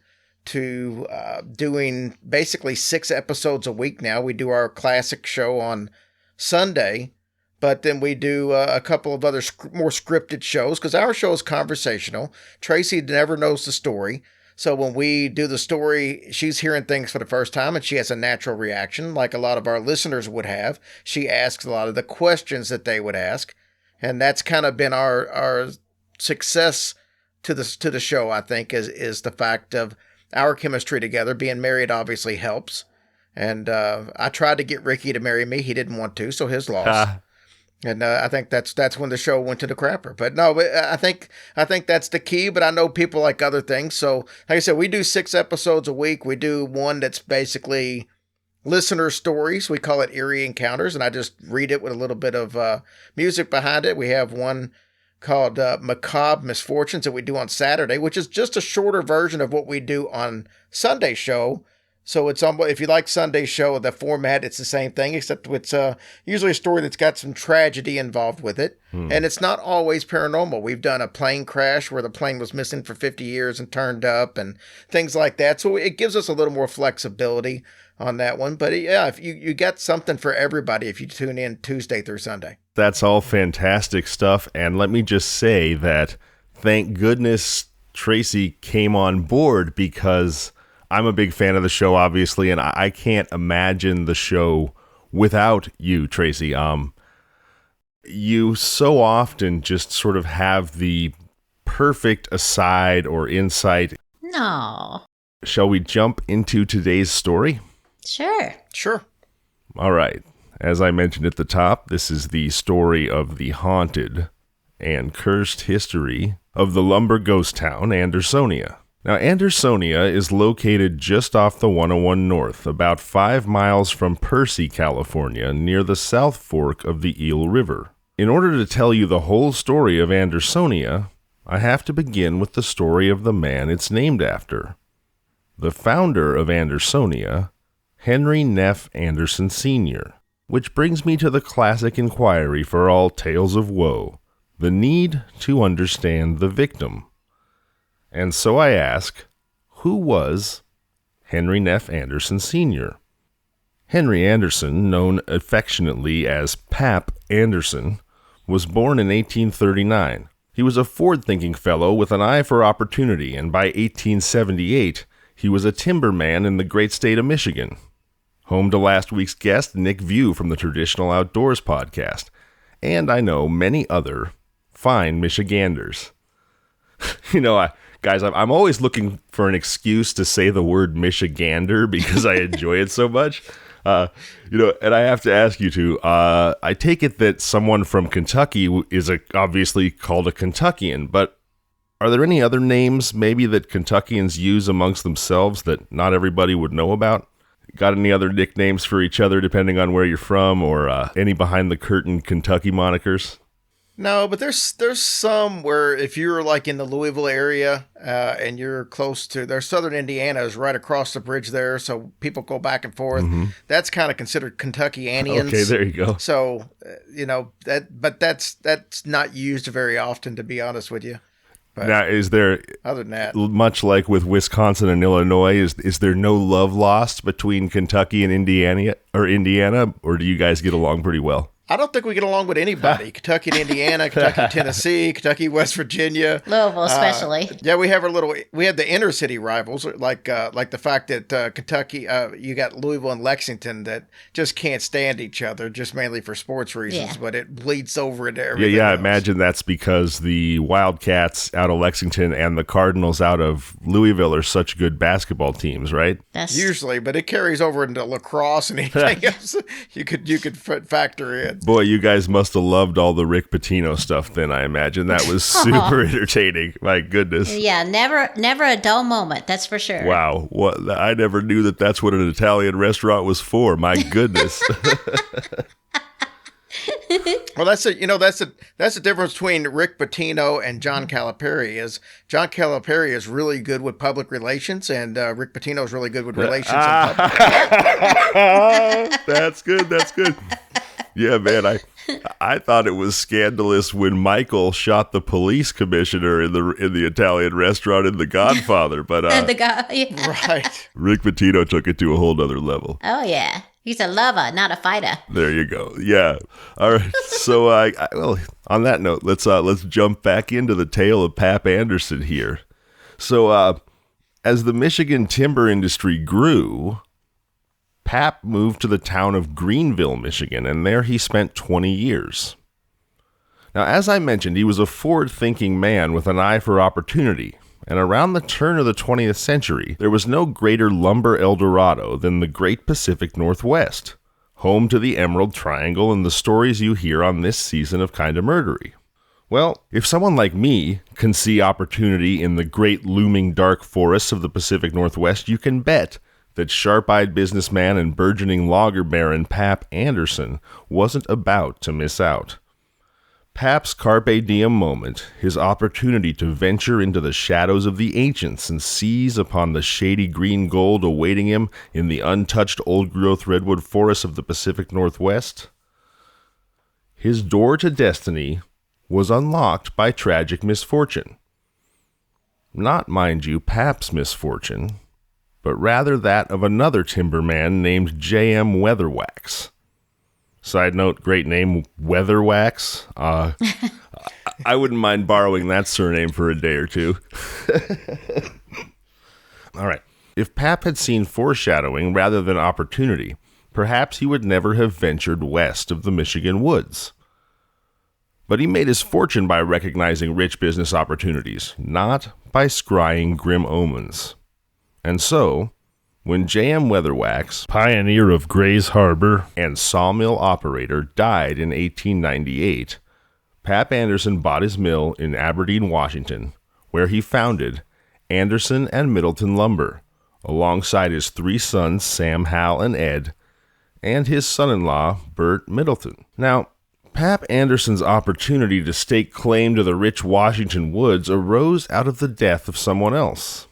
to doing basically 6 episodes a week now. We do our classic show on Sunday, but then we do a couple of other more scripted shows because our show is conversational. Tracy never knows the story. So when we do the story, she's hearing things for the first time and she has a natural reaction like a lot of our listeners would have. She asks a lot of the questions that they would ask. And that's kind of been our success to the show, I think, is the fact of our chemistry together. Being married obviously helps. And I tried to get Ricky to marry me. He didn't want to, so his loss. And I think that's when the show went to the crapper. But no, I think that's the key. But I know people like other things. So like I said, we do 6 episodes a week. We do one that's basically listener stories. We call it Eerie Encounters, and I just read it with a little bit of music behind it. We have one called Macabre Misfortunes that we do on Saturday, which is just a shorter version of what we do on Sunday show. So it's if you like Sunday show, the format, it's the same thing, except it's usually a story that's got some tragedy involved with it. And it's not always paranormal. We've done a plane crash where the plane was missing for 50 years and turned up and things like that. So it gives us a little more flexibility on that one. But yeah, if you got something for everybody if you tune in Tuesday through Sunday. That's all fantastic stuff. And let me just say that thank goodness Tracy came on board because I'm a big fan of the show, obviously, and I can't imagine the show without you, Tracy. You so often just sort of have the perfect aside or insight. No. Shall we jump into today's story? Sure. Sure. All right. As I mentioned at the top, this is the story of the haunted and cursed history of the lumber ghost town, Andersonia. Now, Andersonia is located just off the 101 North, about 5 miles from Percy, California, near the South Fork of the Eel River. In order to tell you the whole story of Andersonia, I have to begin with the story of the man it's named after. The founder of Andersonia, Henry Neff Anderson Sr., which brings me to the classic inquiry for all tales of woe, the need to understand the victim. And so I ask, who was Henry Neff Anderson Sr.? Henry Anderson, known affectionately as Pap Anderson, was born in 1839. He was a forward-thinking fellow with an eye for opportunity, and by 1878, he was a timberman in the great state of Michigan. Home to last week's guest, Nick View from the Traditional Outdoors podcast, and I know many other fine Michiganders. Guys, I'm always looking for an excuse to say the word Michigander because I enjoy it so much. And I have to ask you two, I take it that someone from Kentucky is obviously called a Kentuckian, but are there any other names maybe that Kentuckians use amongst themselves that not everybody would know about? Got any other nicknames for each other depending on where you're from, or any behind-the-curtain Kentucky monikers? No, but there's some where if you're like in the Louisville area and you're close to, there's Southern Indiana is right across the bridge there, so people go back and forth. Mm-hmm. That's kind of considered Kentuckianians. Okay, there you go. So, but that's not used very often, to be honest with you. But now, is there, other than that, much like with Wisconsin and Illinois, is there no love lost between Kentucky and Indiana, or do you guys get along pretty well? I don't think we get along with anybody. Kentucky and Indiana, Kentucky, Tennessee, Kentucky, West Virginia, Louisville, especially. We have we have the inner city rivals, like the fact that Kentucky, you got Louisville and Lexington that just can't stand each other, just mainly for sports reasons. Yeah. But it bleeds over into everything. Yeah. else. I imagine that's because the Wildcats out of Lexington and the Cardinals out of Louisville are such good basketball teams, right? That's usually, but it carries over into lacrosse and anything else you could factor in. Boy, you guys must have loved all the Rick Pitino stuff then, I imagine. That was super entertaining. My goodness. Yeah, never a dull moment, that's for sure. Wow. I never knew that's what an Italian restaurant was for. My goodness. Well, that's the difference between Rick Pitino and John Calipari. Is John Calipari is really good with public relations, and Rick Pitino is really good with relations and public relations. That's good. Yeah, man, I thought it was scandalous when Michael shot the police commissioner in the Italian restaurant in The Godfather, but yeah. Right. Rick Pitino took it to a whole nother level. Oh yeah, he's a lover, not a fighter. There you go. Yeah. All right. So, well, on that note, let's jump back into the tale of Pap Anderson here. So, as the Michigan timber industry grew, Pap moved to the town of Greenville, Michigan, and there he spent 20 years. Now, as I mentioned, he was a forward-thinking man with an eye for opportunity, and around the turn of the 20th century, there was no greater lumber El Dorado than the Great Pacific Northwest, home to the Emerald Triangle and the stories you hear on this season of Kinda Murdery. Well, if someone like me can see opportunity in the great looming dark forests of the Pacific Northwest, you can bet that sharp-eyed businessman and burgeoning logger baron Pap Anderson wasn't about to miss out. Pap's carpe diem moment, his opportunity to venture into the shadows of the ancients and seize upon the shady green gold awaiting him in the untouched old-growth redwood forests of the Pacific Northwest. His door to destiny was unlocked by tragic misfortune. Not, mind you, Pap's misfortune, but rather that of another timberman named J.M. Weatherwax. Side note, great name, Weatherwax. I wouldn't mind borrowing that surname for a day or two. All right. If Pap had seen foreshadowing rather than opportunity, perhaps he would never have ventured west of the Michigan woods. But he made his fortune by recognizing rich business opportunities, not by scrying grim omens. And so, When J.M. Weatherwax, pioneer of Gray's Harbor and sawmill operator, died in 1898, Pap Anderson bought his mill in Aberdeen, Washington, where he founded Anderson and Middleton Lumber, alongside his 3 sons, Sam, Hal, and Ed, and his son-in-law, Bert Middleton. Now, Pap Anderson's opportunity to stake claim to the rich Washington woods arose out of the death of someone else.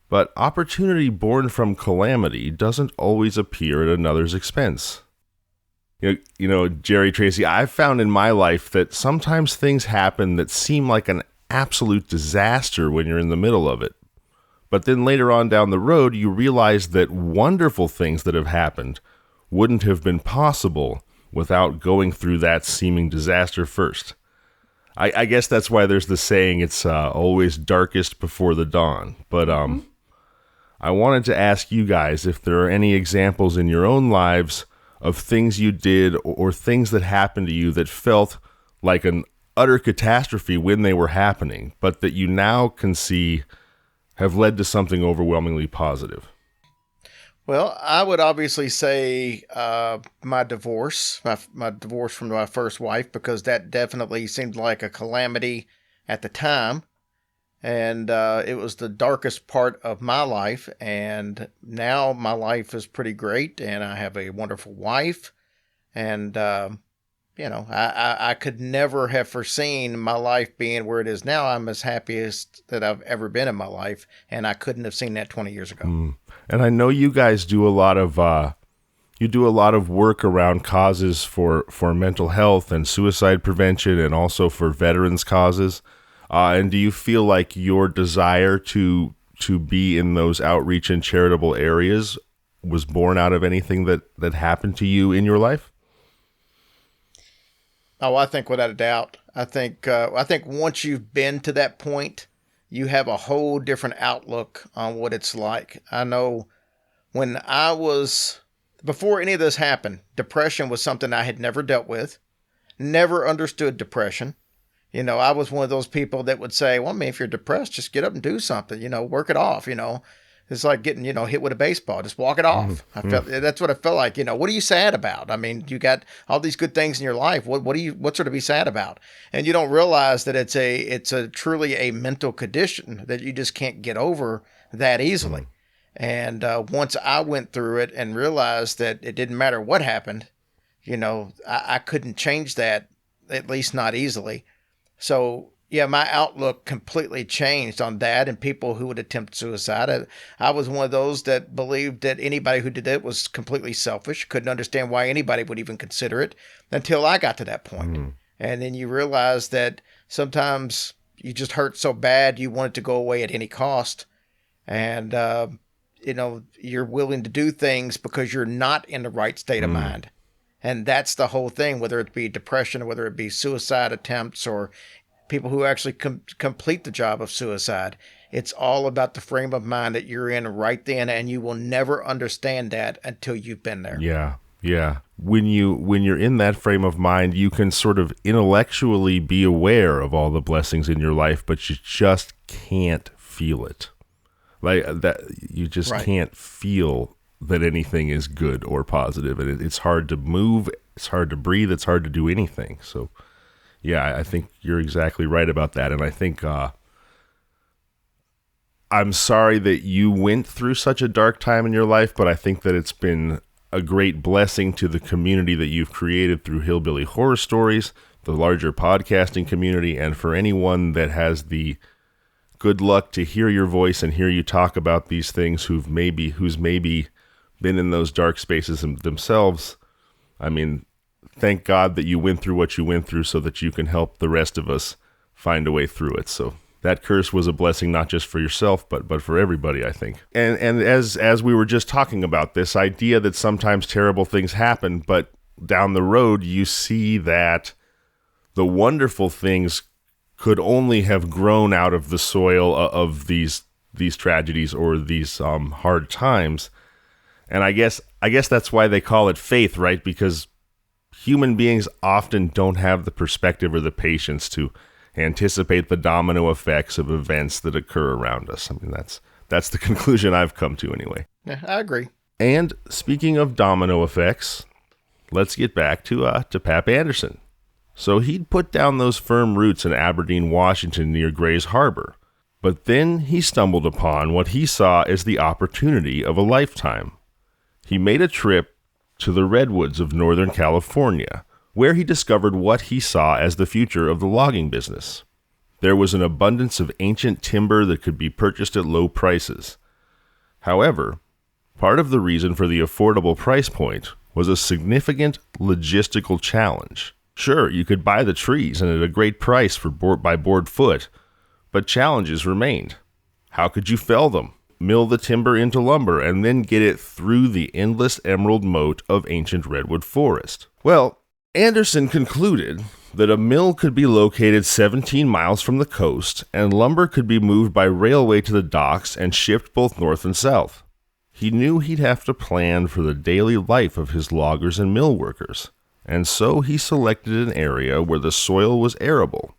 But opportunity born from calamity doesn't always appear at another's expense. You know, Jerry Tracy, I've found in my life that sometimes things happen that seem like an absolute disaster when you're in the middle of it. But then later on down the road, you realize that wonderful things that have happened wouldn't have been possible without going through that seeming disaster first. I guess that's why there's the saying, it's always darkest before the dawn. But I wanted to ask you guys if there are any examples in your own lives of things you did or things that happened to you that felt like an utter catastrophe when they were happening, but that you now can see have led to something overwhelmingly positive. Well, I would obviously say my divorce, my divorce from my first wife, because that definitely seemed like a calamity at the time. And it was the darkest part of my life. And now my life is pretty great. And I have a wonderful wife. And, I could never have foreseen my life being where it is now. I'm as happiest that I've ever been in my life. And I couldn't have seen that 20 years ago. And I know you guys do a lot of work around causes for mental health and suicide prevention, and also for veterans causes. And do you feel like your desire to be in those outreach and charitable areas was born out of anything that happened to you in your life? Oh, I think without a doubt. I think once you've been to that point, you have a whole different outlook on what it's like. I know when before any of this happened, depression was something I had never dealt with, never understood depression. You know, I was one of those people that would say, well, I mean, if you're depressed, just get up and do something, work it off, It's like getting, hit with a baseball. Just walk it off. That's what I felt like. What are you sad about? I mean, you got all these good things in your life. What's there to be sad about? And you don't realize that it's a truly a mental condition that you just can't get over that easily. And once I went through it and realized that it didn't matter what happened, I couldn't change that, at least not easily. So yeah, my outlook completely changed on that and people who would attempt suicide. I was one of those that believed that anybody who did it was completely selfish, couldn't understand why anybody would even consider it until I got to that point. And then you realize that sometimes you just hurt so bad you want it to go away at any cost. And, you're willing to do things because you're not in the right state of mind. And that's the whole thing, whether it be depression or whether it be suicide attempts or people who actually complete the job of suicide. It's all about the frame of mind that you're in right then, and you will never understand that until you've been there. Yeah. When you're in that frame of mind, you can sort of intellectually be aware of all the blessings in your life, but you just can't feel it. Like that, you just can't feel that anything is good or positive, and it's hard to move, it's hard to breathe, it's hard to do anything. So yeah, I think you're exactly right about that. And I think I'm sorry that you went through such a dark time in your life, but I think that it's been a great blessing to the community that you've created through Hillbilly Horror Stories, the larger podcasting community, and for anyone that has the good luck to hear your voice and hear you talk about these things who's maybe been in those dark spaces themselves. I mean, thank God that you went through what you went through so that you can help the rest of us find a way through it. So that curse was a blessing, not just for yourself, but for everybody, I think. And as we were just talking about, this idea that sometimes terrible things happen, but down the road you see that the wonderful things could only have grown out of the soil of these tragedies or these hard times. And I guess that's why they call it faith, right? Because human beings often don't have the perspective or the patience to anticipate the domino effects of events that occur around us. I mean, that's the conclusion I've come to anyway. Yeah, I agree. And speaking of domino effects, let's get back to Pap Anderson. So he'd put down those firm roots in Aberdeen, Washington near Gray's Harbor. But then he stumbled upon what he saw as the opportunity of a lifetime. He made a trip to the redwoods of Northern California, where he discovered what he saw as the future of the logging business. There was an abundance of ancient timber that could be purchased at low prices. However, part of the reason for the affordable price point was a significant logistical challenge. Sure, you could buy the trees and at a great price by board foot, but challenges remained. How could you fell them, mill the timber into lumber, and then get it through the endless emerald moat of ancient redwood forest? Well, Anderson concluded that a mill could be located 17 miles from the coast, and lumber could be moved by railway to the docks and shipped both north and south. He knew he'd have to plan for the daily life of his loggers and mill workers, and so he selected an area where the soil was arable,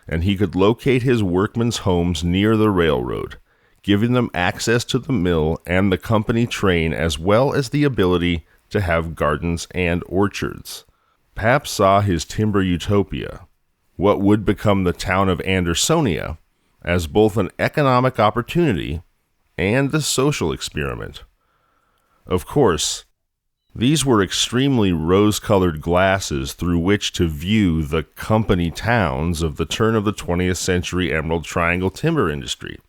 and he could locate his workmen's homes near the railroad, giving them access to the mill and the company train, as well as the ability to have gardens and orchards. Pap saw his timber utopia, what would become the town of Andersonia, as both an economic opportunity and a social experiment. Of course, these were extremely rose-colored glasses through which to view the company towns of the turn of the 20th century Emerald Triangle timber industry.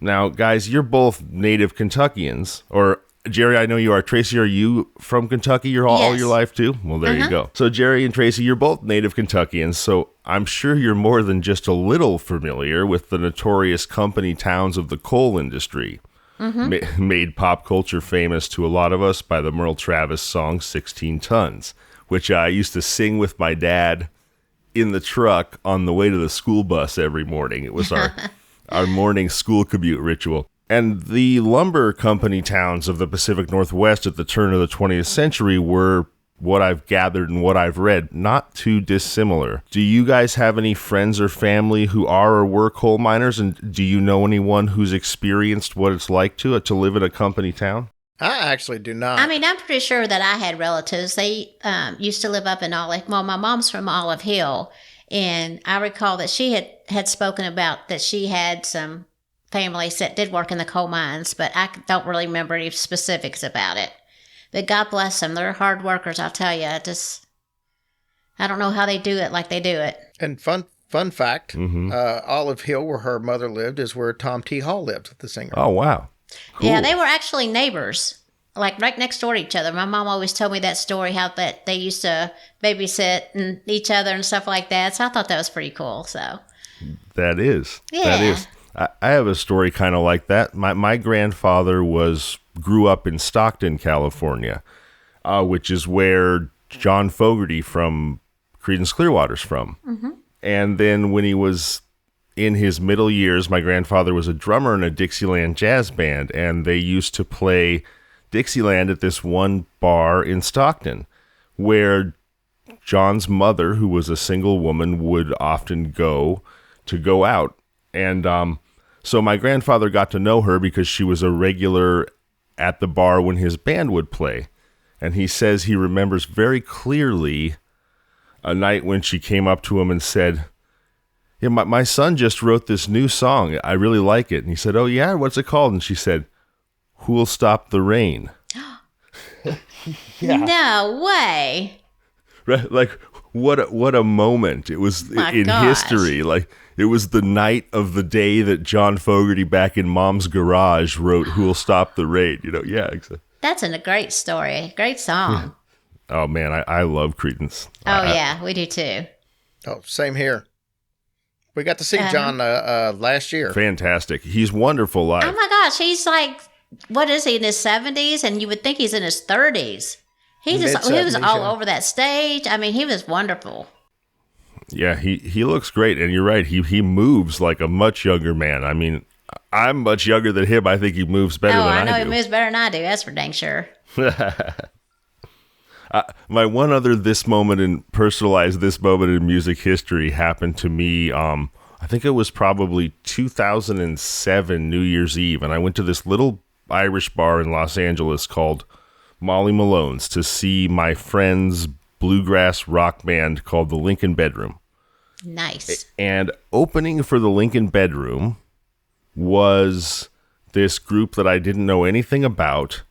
Now, guys, you're both native Kentuckians, or Jerry, I know you are. Tracy, are you from Kentucky all your life too? Well, there you go. So Jerry and Tracy, you're both native Kentuckians, so I'm sure you're more than just a little familiar with the notorious company towns of the coal industry. Made pop culture famous to a lot of us by the Merle Travis song 16 Tons, which I used to sing with my dad in the truck on the way to the school bus every morning. It was our morning school commute ritual. And the lumber company towns of the Pacific Northwest at the turn of the 20th century were, what I've gathered and what I've read, not too dissimilar. Do you guys have any friends or family who are or were coal miners? And do you know anyone who's experienced what it's like to live in a company town? I actually do not. I mean, I'm pretty sure that I had relatives. They used to live up in Olive. Well, my mom's from Olive Hill. And I recall that she had spoken about that she had some families that did work in the coal mines, but I don't really remember any specifics about it. But God bless them. They're hard workers, I'll tell you. I don't know how they do it like they do it. And fun fact, Olive Hill, where her mother lived, is where Tom T. Hall lived, the singer. Oh, wow. Cool. Yeah, they were actually neighbors, like right next door to each other. My mom always told me that story, how that they used to babysit and each other and stuff like that. So I thought that was pretty cool. So that is. Yeah. That is. I have a story kind of like that. My grandfather grew up in Stockton, California, which is where John Fogerty from Creedence Clearwater's from. Mm-hmm. And then when he was in his middle years, my grandfather was a drummer in a Dixieland jazz band, and they used to play Dixieland at this one bar in Stockton, where John's mother, who was a single woman, would often go out. And so my grandfather got to know her because she was a regular at the bar when his band would play. And he says he remembers very clearly a night when she came up to him and said, "Yeah, my son just wrote this new song. I really like it." And he said, "Oh, yeah? What's it called?" And she said, "Who'll Stop the Rain?" Yeah. No way. Right? Like, what a moment. It was in history. Like, it was the night of the day that John Fogerty back in Mom's garage wrote "Who'll Stop the Rain." Yeah, exactly. That's a great story. Great song. Oh, man, I love Creedence. Yeah, we do too. Oh, same here. We got to see John last year. Fantastic. He's wonderful live. Oh, my gosh. He's like, what is he, in his 70s? And you would think he's in his 30s. He was all over that stage. I mean, he was wonderful. Yeah, he looks great. And you're right. He moves like a much younger man. I mean, I'm much younger than him. I think he moves better than I do. I know he moves better than I do. That's for dang sure. My one other personalized this moment in music history happened to me. I think it was probably 2007 New Year's Eve, and I went to this little Irish bar in Los Angeles called Molly Malone's to see my friend's bluegrass rock band called the Lincoln Bedroom. Nice. And opening for the Lincoln Bedroom was this group that I didn't know anything about,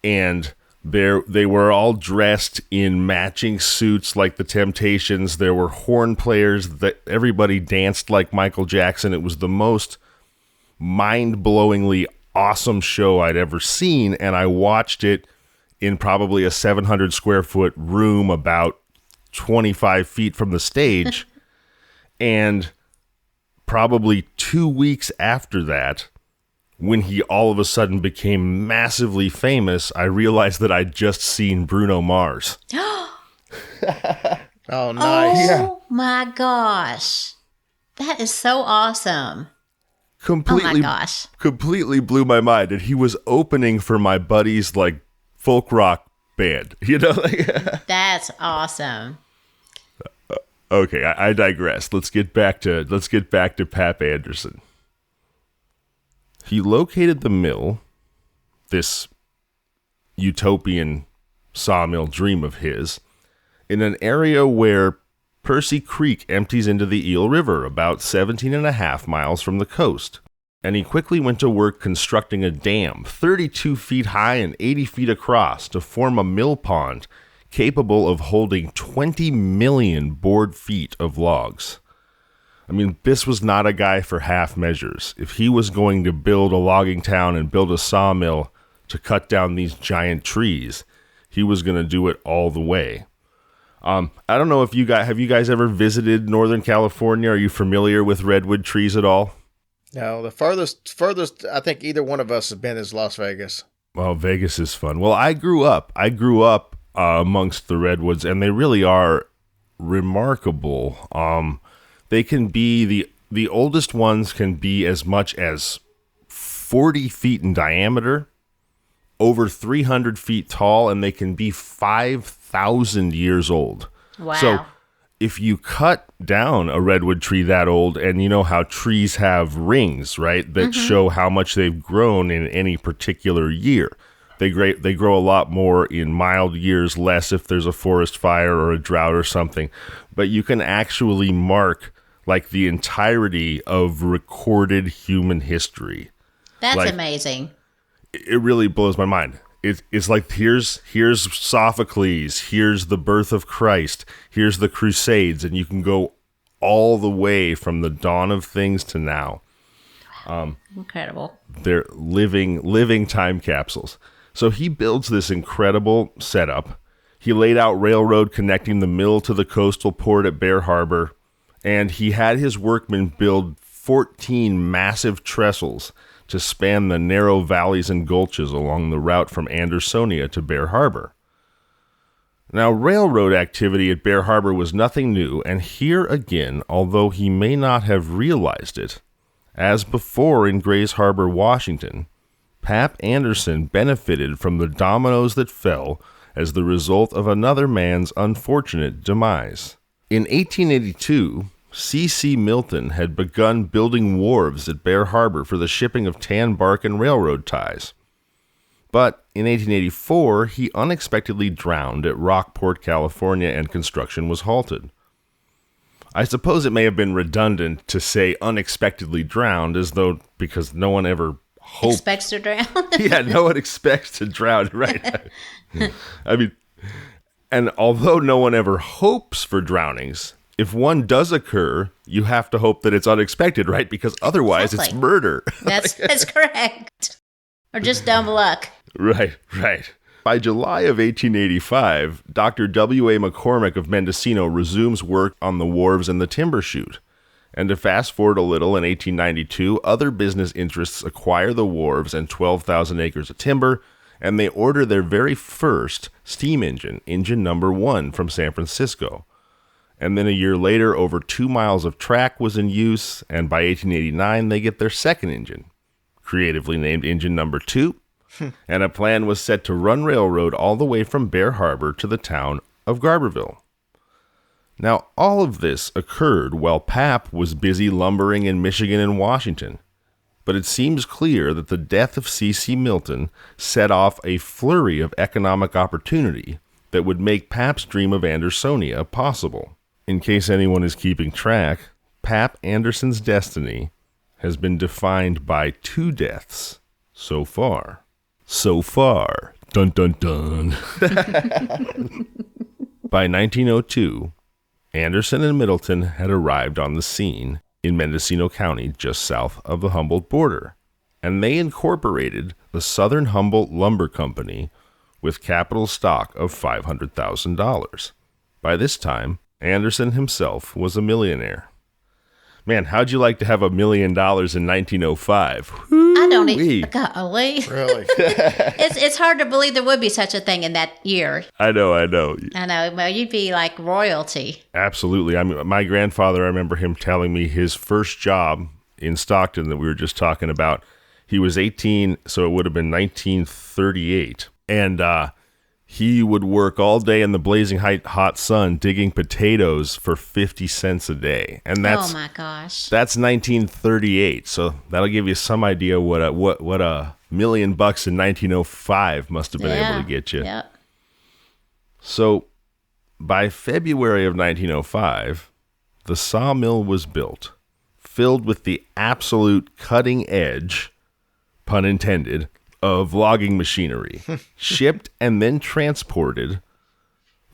and they were all dressed in matching suits like the Temptations. There were horn players, that everybody danced like Michael Jackson. It was the most mind-blowingly awesome show I'd ever seen, and I watched it in probably a 700 square foot room about 25 feet from the stage. And probably 2 weeks after that, when he all of a sudden became massively famous, I realized that I'd just seen Bruno Mars. Oh, nice. Oh, my gosh. That is so awesome. Completely, oh, my gosh. Completely blew my mind. And he was opening for my buddy's, like, folk rock band. You know? That's awesome. Okay, I digress. Let's get back to Pap Anderson. He located the mill, this utopian sawmill dream of his, in an area where Percy Creek empties into the Eel River, about 17 and a half miles from the coast. And he quickly went to work constructing a dam 32 feet high and 80 feet across to form a mill pond capable of holding 20 million board feet of logs. I mean, this was not a guy for half measures. If he was going to build a logging town and build a sawmill to cut down these giant trees, he was going to do it all the way. I don't know if have you guys ever visited Northern California? Are you familiar with redwood trees at all? No, the furthest I think either one of us has been is Las Vegas. Well, Vegas is fun. Well, I grew up amongst the redwoods, and they really are remarkable. They can be, the oldest ones can be as much as 40 feet in diameter, over 300 feet tall, and they can be 5,000 years old. Wow. So if you cut down a redwood tree that old, and you know how trees have rings, right, that show how much they've grown in any particular year. They grow a lot more in mild years, less if there's a forest fire or a drought or something. But you can actually mark like the entirety of recorded human history. That's amazing. It really blows my mind. It's like here's Sophocles, here's the birth of Christ, here's the Crusades, and you can go all the way from the dawn of things to now. Incredible. They're living time capsules. So he builds this incredible setup. He laid out railroad connecting the mill to the coastal port at Bear Harbor, and he had his workmen build 14 massive trestles to span the narrow valleys and gulches along the route from Andersonia to Bear Harbor. Now, railroad activity at Bear Harbor was nothing new, and here again, although he may not have realized it, as before in Grays Harbor, Washington, Pap Anderson benefited from the dominoes that fell as the result of another man's unfortunate demise. In 1882, C.C. Milton had begun building wharves at Bear Harbor for the shipping of tan bark and railroad ties. But in 1884, he unexpectedly drowned at Rockport, California, and construction was halted. I suppose it may have been redundant to say unexpectedly drowned, as though because no one ever expects to drown. Yeah, no one expects to drown, right? I mean, and although no one ever hopes for drownings, if one does occur, you have to hope that it's unexpected, right? Because otherwise it's murder. That's correct. Or just dumb luck. Right. By July of 1885, Dr. W.A. McCormick of Mendocino resumes work on the wharves and the timber chute. And to fast forward a little, in 1892, other business interests acquire the wharves and 12,000 acres of timber, and they order their very first steam engine, engine number 1, from San Francisco. And then a year later, over 2 miles of track was in use, and by 1889, they get their second engine, creatively named engine number 2, and a plan was set to run railroad all the way from Bear Harbor to the town of Garberville. Now, all of this occurred while Pap was busy lumbering in Michigan and Washington. But it seems clear that the death of C.C. Milton set off a flurry of economic opportunity that would make Pap's dream of Andersonia possible. In case anyone is keeping track, Pap Anderson's destiny has been defined by 2 deaths so far. So far. Dun dun dun. By 1902, Anderson and Middleton had arrived on the scene in Mendocino County, just south of the Humboldt border, and they incorporated the Southern Humboldt Lumber Company with capital stock of $500,000. By this time, Anderson himself was a millionaire. Man, how'd you like to have $1 million in 1905? I don't even. Golly. Really? It's hard to believe there would be such a thing in that year. I know. I know. Well, you'd be like royalty. Absolutely. I mean, my grandfather, I remember him telling me his first job in Stockton that we were just talking about. He was 18, so it would have been 1938. And he would work all day in the blazing hot sun digging potatoes for 50 cents a day. And that's, oh my gosh. That's 1938. So that'll give you some idea what a $1 million in 1905 must have been able to get you. Yep. So by February of 1905, the sawmill was built, filled with the absolute cutting edge, pun intended, of logging machinery, shipped and then transported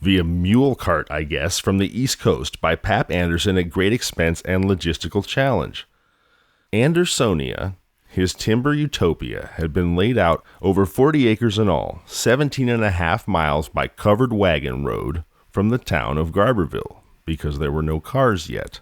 via mule cart, I guess, from the East Coast by Pap Anderson at great expense and logistical challenge. Andersonia, his timber utopia, had been laid out over 40 acres in all, 17 and a half miles by covered wagon road from the town of Garberville, because there were no cars yet.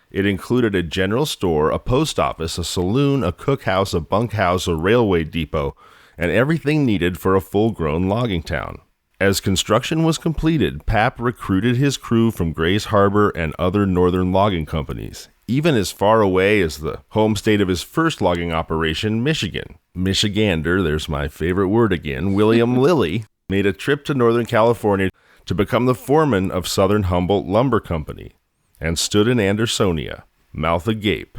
It included a general store, a post office, a saloon, a cookhouse, a bunkhouse, a railway depot, and everything needed for a full-grown logging town. As construction was completed, Pap recruited his crew from Grays Harbor and other northern logging companies, even as far away as the home state of his first logging operation, Michigan. Michigander, there's my favorite word again, William Lilly, made a trip to Northern California to become the foreman of Southern Humboldt Lumber Company, and stood in Andersonia, mouth agape,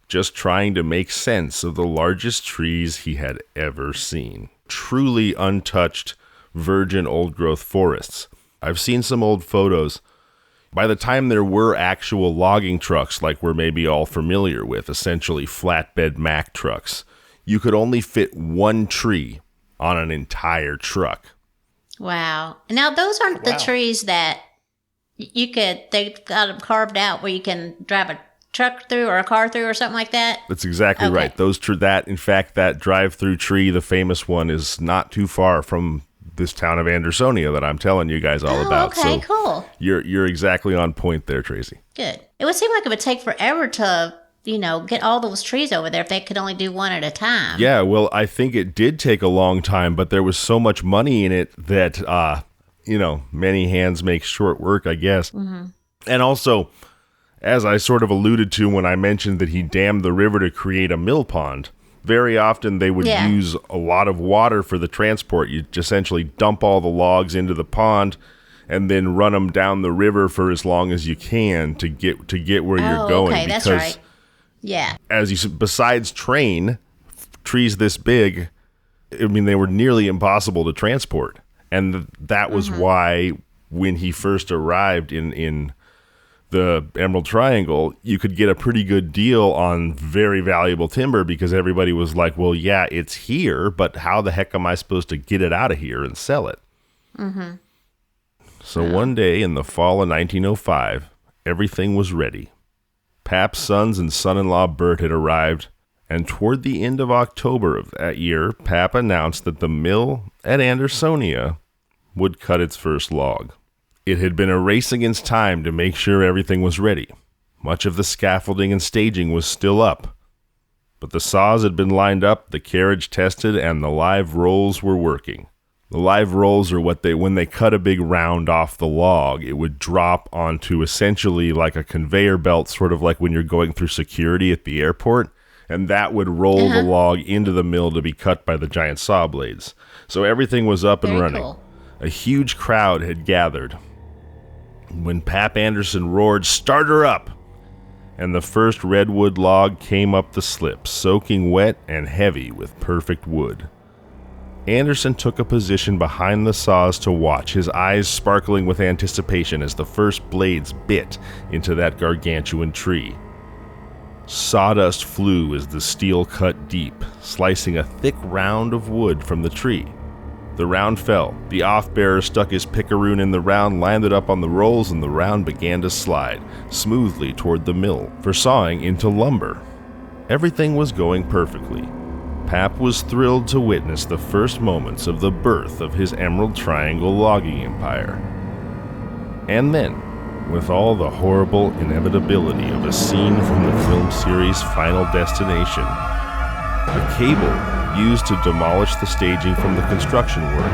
just trying to make sense of the largest trees he had ever seen. Truly untouched, virgin old-growth forests. I've seen some old photos. By the time there were actual logging trucks like we're maybe all familiar with, essentially flatbed Mack trucks, you could only fit 1 tree on an entire truck. Wow. Now, those aren't the trees that they've got them carved out where you can drive a truck through or a car through or something like that? That's exactly right. That drive-through tree, the famous one, is not too far from this town of Andersonia that I'm telling you guys all about. Okay, so cool. You're exactly on point there, Tracy. Good. It would seem like it would take forever to, get all those trees over there if they could only do one at a time. Yeah, well, I think it did take a long time, but there was so much money in it that, many hands make short work, I guess. Mm-hmm. And also, as I sort of alluded to when I mentioned that he dammed the river to create a mill pond, very often they would use a lot of water for the transport. You essentially dump all the logs into the pond and then run them down the river for as long as you can to get where you're going. Okay, that's right. Yeah. As you said, besides trees this big, I mean, they were nearly impossible to transport. And that was why when he first arrived in the Emerald Triangle, you could get a pretty good deal on very valuable timber because everybody was like, well, yeah, it's here, but how the heck am I supposed to get it out of here and sell it? Mm-hmm. So one day in the fall of 1905, everything was ready. Pap's sons and son-in-law Bert had arrived, and toward the end of October of that year, Pap announced that the mill at Andersonia would cut its first log. It had been a race against time to make sure everything was ready. Much of the scaffolding and staging was still up. But the saws had been lined up, the carriage tested, and the live rolls were working. The live rolls are when they cut a big round off the log, it would drop onto essentially like a conveyor belt, sort of like when you're going through security at the airport, and that would roll the log into the mill to be cut by the giant saw blades. So everything was up and running. Cool. A huge crowd had gathered when Pap Anderson roared, "Start her up!" and the first redwood log came up the slip, soaking wet and heavy with perfect wood. Anderson took a position behind the saws to watch, his eyes sparkling with anticipation as the first blades bit into that gargantuan tree. Sawdust flew as the steel cut deep, slicing a thick round of wood from the tree. The round fell. The off-bearer stuck his picaroon in the round, landed up on the rolls, and the round began to slide smoothly toward the mill for sawing into lumber. Everything was going perfectly. Pap was thrilled to witness the first moments of the birth of his Emerald Triangle logging empire. And then, with all the horrible inevitability of a scene from the film series Final Destination, the cable used to demolish the staging from the construction work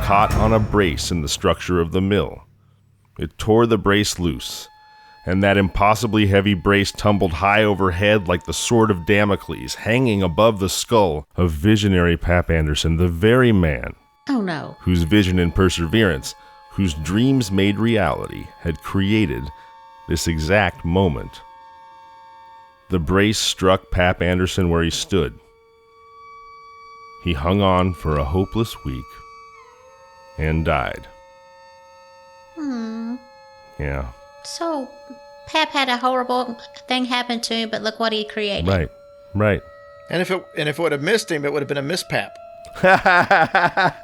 caught on a brace in the structure of the mill. It tore the brace loose, and that impossibly heavy brace tumbled high overhead like the sword of Damocles, hanging above the skull of visionary Pap Anderson, the very man whose vision and perseverance, whose dreams made reality, had created this exact moment. The brace struck Pap Anderson where he stood. He hung on for a hopeless week and died. Yeah. So, Pap had a horrible thing happen to him, but look what he created. Right. And if it would have missed him, it would have been a mispap.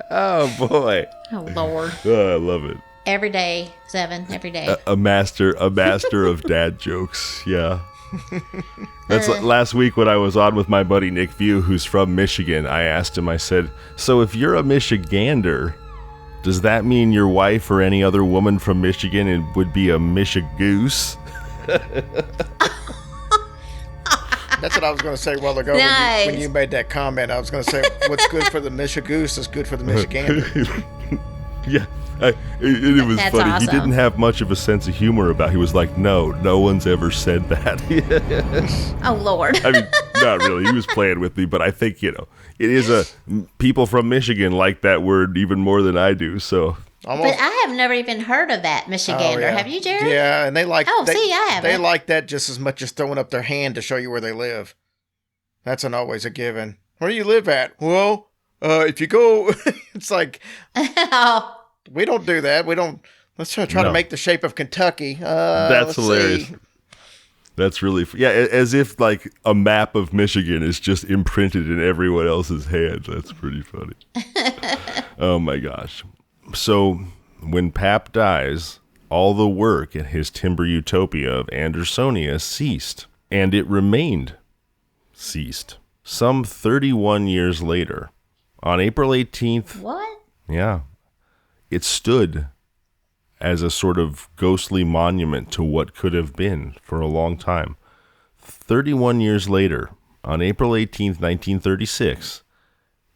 Oh, boy. Oh, Lord. Oh, I love it. Every day, Zevon, every day. A master of dad jokes, yeah. That's last week when I was on with my buddy Nick View, who's from Michigan. I asked him, I said, so if you're a Michigander, does that mean your wife or any other woman from Michigan would be a Michigoose? That's what I was going to say a while ago. Nice. When you made that comment, I was going to say, what's good for the Michigoose is good for the Michigander. Yeah. It was That's funny. awesome. He didn't have much of a sense of humor about it. He was like, no one's ever said that. Oh, Lord. I mean, not really. He was playing with me, but I think, it is people from Michigan like that word even more than I do, so. But I have never even heard of that Michigander. Oh, yeah. Have you, Jared? Yeah, and they like. I haven't. They like that just as much as throwing up their hand to show you where they live. That's always a given. Where do you live at? Well, if you go, it's like. Oh. We don't do that. We don't. Let's try to make the shape of Kentucky. That's hilarious. See. That's really, as if like a map of Michigan is just imprinted in everyone else's hand. That's pretty funny. Oh my gosh. So when Pap dies, all the work at his timber utopia of Andersonia ceased, and it remained ceased. Some 31 years later, on April 18th. What? Yeah. It stood as a sort of ghostly monument to what could have been for a long time. 31 years later, on April 18th, 1936,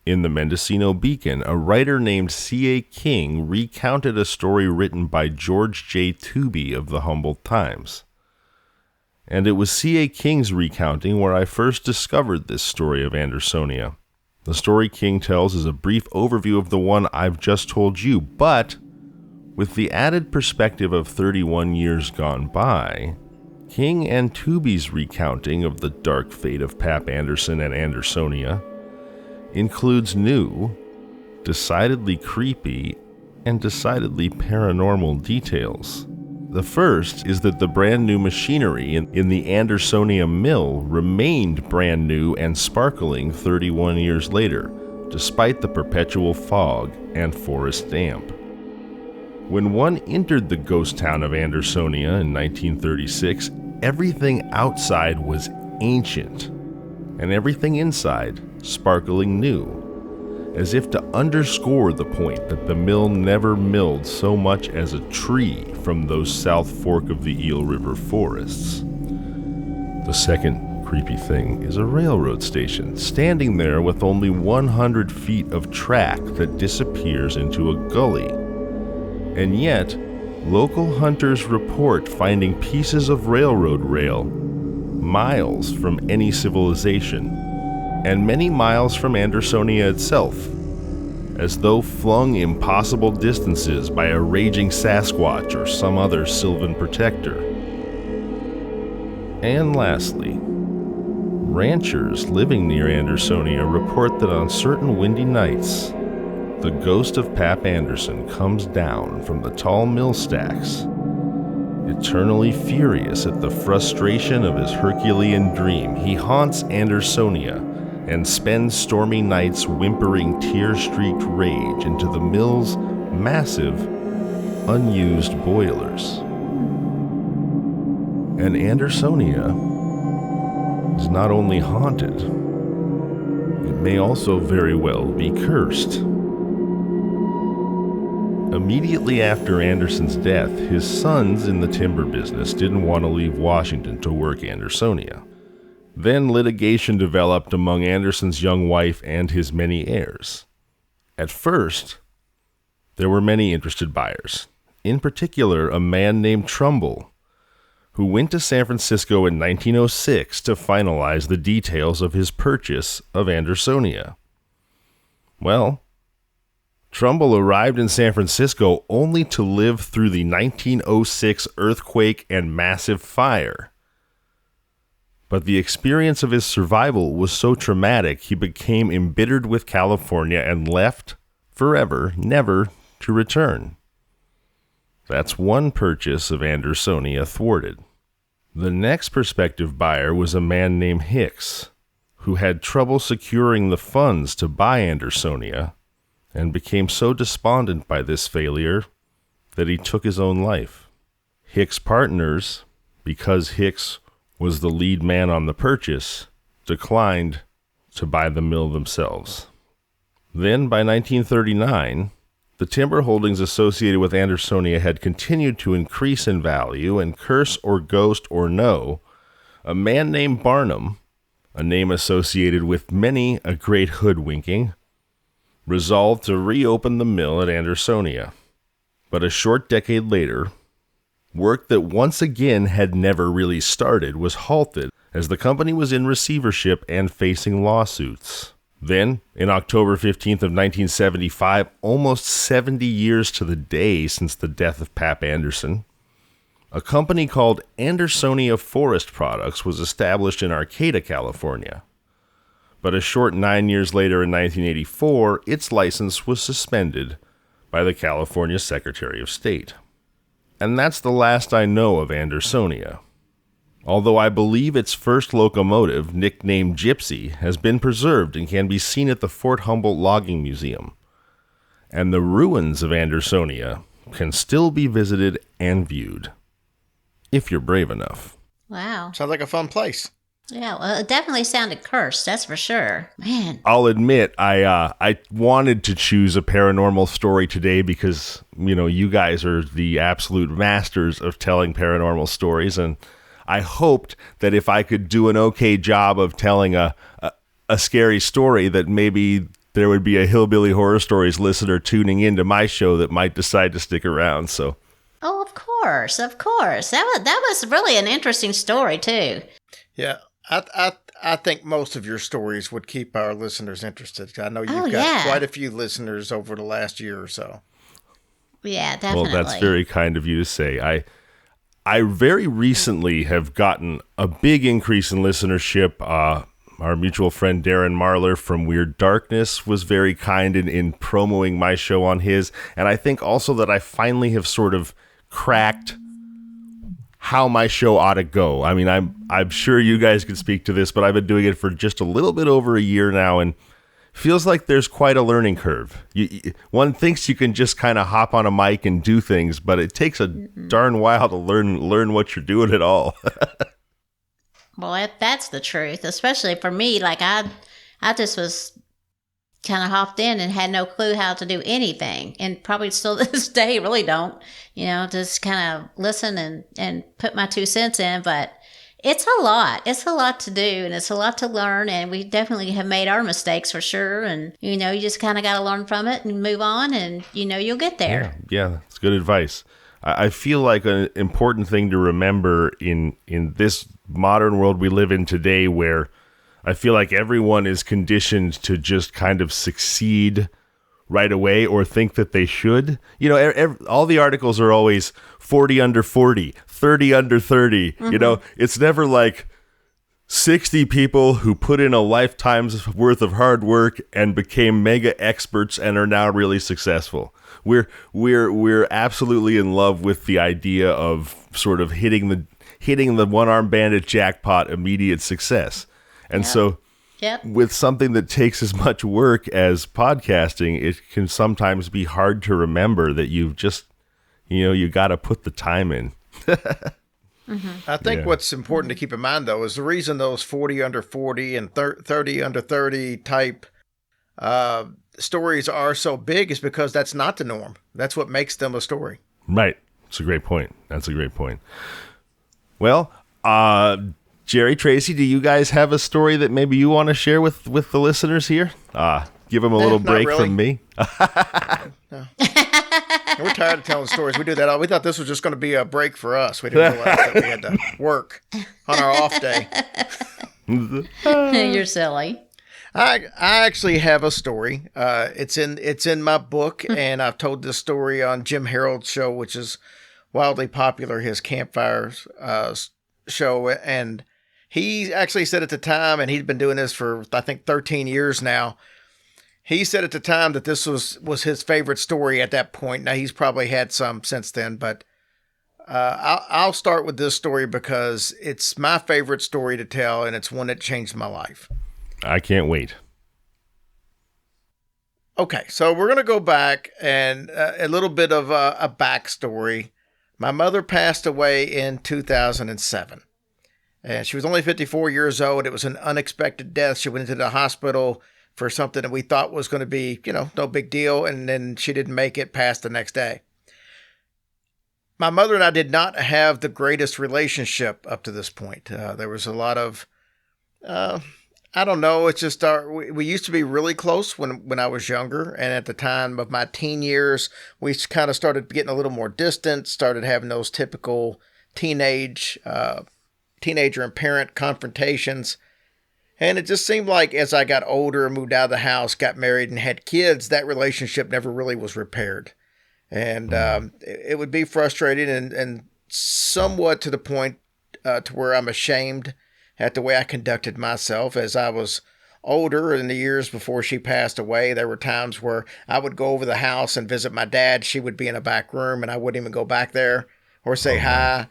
in the Mendocino Beacon, a writer named C.A. King recounted a story written by George J. Tooby of the Humboldt Times. And it was C.A. King's recounting where I first discovered this story of Andersonia. The story King tells is a brief overview of the one I've just told you, but with the added perspective of 31 years gone by, King and Tooby's recounting of the dark fate of Pap Anderson and Andersonia includes new, decidedly creepy, and decidedly paranormal details. The first is that the brand new machinery in the Andersonia mill remained brand new and sparkling 31 years later, despite the perpetual fog and forest damp. When one entered the ghost town of Andersonia in 1936, everything outside was ancient, and everything inside sparkling new, as if to underscore the point that the mill never milled so much as a tree from those south fork of the Eel River forests. The second creepy thing is a railroad station, standing there with only 100 feet of track that disappears into a gully. And yet, local hunters report finding pieces of railroad rail miles from any civilization, and many miles from Andersonia itself, as though flung impossible distances by a raging Sasquatch or some other sylvan protector. And lastly, ranchers living near Andersonia report that on certain windy nights, the ghost of Pap Anderson comes down from the tall mill stacks, eternally furious at the frustration of his Herculean dream. He haunts Andersonia and spends stormy nights whimpering tear-streaked rage into the mill's massive, unused boilers. And Andersonia is not only haunted, it may also very well be cursed. Immediately after Anderson's death, his sons in the timber business didn't want to leave Washington to work Andersonia. Then litigation developed among Anderson's young wife and his many heirs. At first, there were many interested buyers, in particular a man named Trumbull, who went to San Francisco in 1906 to finalize the details of his purchase of Andersonia. Well, Trumbull arrived in San Francisco only to live through the 1906 earthquake and massive fire. But the experience of his survival was so traumatic, he became embittered with California and left forever, never to return. That's one purchase of Andersonia thwarted. The next prospective buyer was a man named Hicks, who had trouble securing the funds to buy Andersonia and became so despondent by this failure that he took his own life. Hicks' partners, because Hicks was the lead man on the purchase, declined to buy the mill themselves. Then, by 1939, the timber holdings associated with Andersonia had continued to increase in value, and curse or ghost or no, a man named Barnum, a name associated with many a great hoodwinking, resolved to reopen the mill at Andersonia. But a short decade later, work that once again had never really started was halted as the company was in receivership and facing lawsuits. Then, in October 15th of 1975, almost 70 years to the day since the death of Pap Anderson, a company called Andersonia Forest Products was established in Arcata, California. But a short 9 years later in 1984, its license was suspended by the California Secretary of State. And that's the last I know of Andersonia. Although I believe its first locomotive, nicknamed Gypsy, has been preserved and can be seen at the Fort Humboldt Logging Museum. And the ruins of Andersonia can still be visited and viewed, if you're brave enough. Wow. Sounds like a fun place. Yeah, well, it definitely sounded cursed, that's for sure. Man. I'll admit, I wanted to choose a paranormal story today because, you guys are the absolute masters of telling paranormal stories, and I hoped that if I could do an okay job of telling a scary story, that maybe there would be a Hillbilly Horror Stories listener tuning into my show that might decide to stick around. So, Oh, of course. That was really an interesting story, too. Yeah, I think most of your stories would keep our listeners interested. I know you've got quite a few listeners over the last year or so. Yeah, definitely. Well, that's very kind of you to say. I very recently have gotten a big increase in listenership. Our mutual friend Darren Marler from Weird Darkness was very kind in promoting my show on his. And I think also that I finally have sort of cracked how my show ought to go. I mean, I'm sure you guys could speak to this, but I've been doing it for just a little bit over a year now, and feels like there's quite a learning curve. One thinks you can just kind of hop on a mic and do things, but it takes a darn while to learn what you're doing at all. Well, that's the truth, especially for me. Like, I just was kind of hopped in and had no clue how to do anything, and probably still to this day really don't, just kind of listen and put my 2 cents in. But it's a lot to do, and it's a lot to learn, and we definitely have made our mistakes for sure, and you just kind of got to learn from it and move on, and you'll get there. Yeah, that's good advice. I feel like an important thing to remember in this modern world we live in today, where I feel like everyone is conditioned to just kind of succeed right away or think that they should. All the articles are always 40 under 40, 30 under 30. You know, it's never like 60 people who put in a lifetime's worth of hard work and became mega experts and are now really successful. We're absolutely in love with the idea of sort of hitting the one-armed bandit jackpot immediate success. And so with something that takes as much work as podcasting, it can sometimes be hard to remember that you've just, you got to put the time in. I think what's important to keep in mind, though, is the reason those 40 under 40 and 30 under 30 type stories are so big is because that's not the norm. That's what makes them a story. Right. That's a great point. Well, Jerry, Tracy, do you guys have a story that maybe you want to share with the listeners here? Give them a little break from me. No. We're tired of telling stories. We do that all. We thought this was just going to be a break for us. We didn't realize that we had to work on our off day. You're silly. I actually have a story. It's in my book, and I've told this story on Jim Harold's show, which is wildly popular, his Campfires show. And he actually said at the time, and he'd been doing this for, I think, 13 years now, he said at the time that this was his favorite story at that point. Now, he's probably had some since then, but I'll start with this story because it's my favorite story to tell, and it's one that changed my life. I can't wait. Okay, so we're going to go back and a little bit of a backstory. My mother passed away in 2007, and she was only 54 years old. It was an unexpected death. She went into the hospital for something that we thought was going to be, no big deal. And then she didn't make it past the next day. My mother and I did not have the greatest relationship up to this point. There was a lot of, I don't know. It's just we used to be really close when I was younger. And at the time of my teen years, we kind of started getting a little more distant, started having those typical teenager and parent confrontations. And it just seemed like as I got older, moved out of the house, got married, and had kids, that relationship never really was repaired. And it would be frustrating and somewhat to the point to where I'm ashamed at the way I conducted myself. As I was older, in the years before she passed away, there were times where I would go over the house and visit my dad. She would be in a back room, and I wouldn't even go back there or say hi.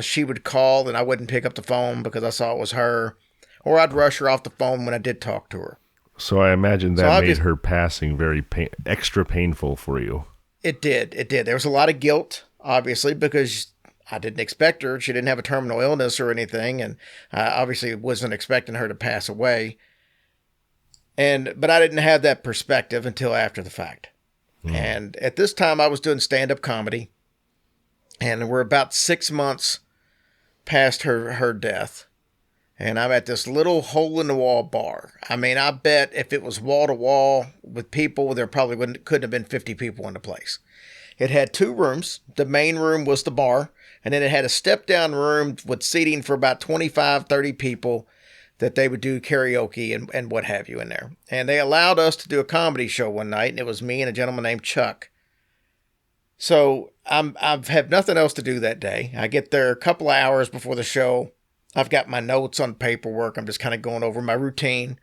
She would call, and I wouldn't pick up the phone because I saw it was her. Or I'd rush her off the phone when I did talk to her. So I imagine that made her passing very extra painful for you. It did. There was a lot of guilt, obviously, because I didn't expect her. She didn't have a terminal illness or anything, and I obviously wasn't expecting her to pass away. But I didn't have that perspective until after the fact. And at this time, I was doing stand-up comedy, and we're about 6 months past her death. And I'm at this little hole-in-the-wall bar. I mean, I bet if it was wall-to-wall with people, there probably couldn't have been 50 people in the place. It had 2 rooms. The main room was the bar. And then it had a step-down room with seating for about 25, 30 people that they would do karaoke and what have you in there. And they allowed us to do a comedy show one night, and it was me and a gentleman named Chuck. So I've had nothing else to do that day. I get there a couple of hours before the show. I've got my notes on paperwork. I'm just kind of going over my routine.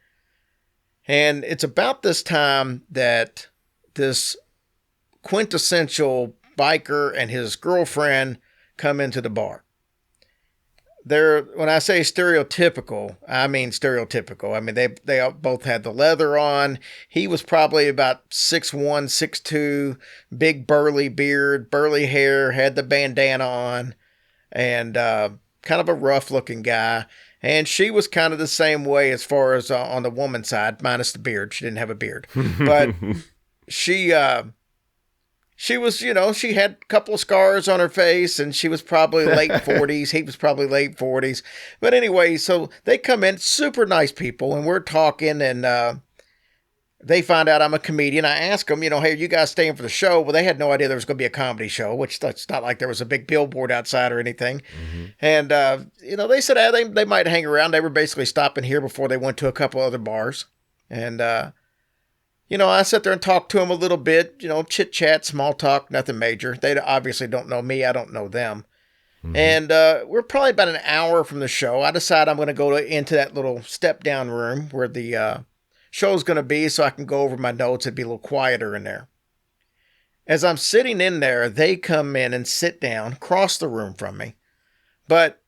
And it's about this time that this quintessential biker and his girlfriend come into the bar. When I say stereotypical, I mean stereotypical. I mean, they both had the leather on. He was probably about 6'1", 6'2", big burly beard, burly hair, had the bandana on, and kind of a rough-looking guy. And she was kind of the same way as far as on the woman's side, minus the beard. She didn't have a beard. But she was, she had a couple of scars on her face, and she was probably late 40s. He was probably late 40s. But anyway, so they come in, super nice people, and we're talking, and they find out I'm a comedian. I ask them, hey, are you guys staying for the show? Well, they had no idea there was going to be a comedy show, which it's not like there was a big billboard outside or anything. Mm-hmm. And, they said they might hang around. They were basically stopping here before they went to a couple other bars. And, I sat there and talked to them a little bit, chit-chat, small talk, nothing major. They obviously don't know me. I don't know them. And we're probably about an hour from the show. I decide I'm going to go into that little step-down room where the show's going to be so I can go over my notes. It'd be a little quieter in there. As I'm sitting in there, they come in and sit down, across the room from me. But,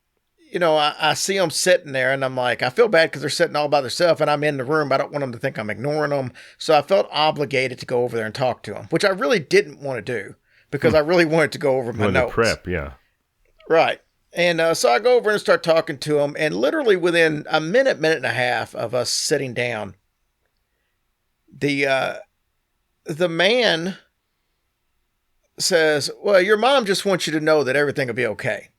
I see them sitting there, and I'm like, I feel bad because they're sitting all by themselves, and I'm in the room. I don't want them to think I'm ignoring them. So I felt obligated to go over there and talk to them, which I really didn't want to do because I really wanted to go over my notes. Prep, yeah. Right. And so I go over and start talking to him, and literally within a minute and a half of us sitting down, the man says, well, your mom just wants you to know that everything will be okay.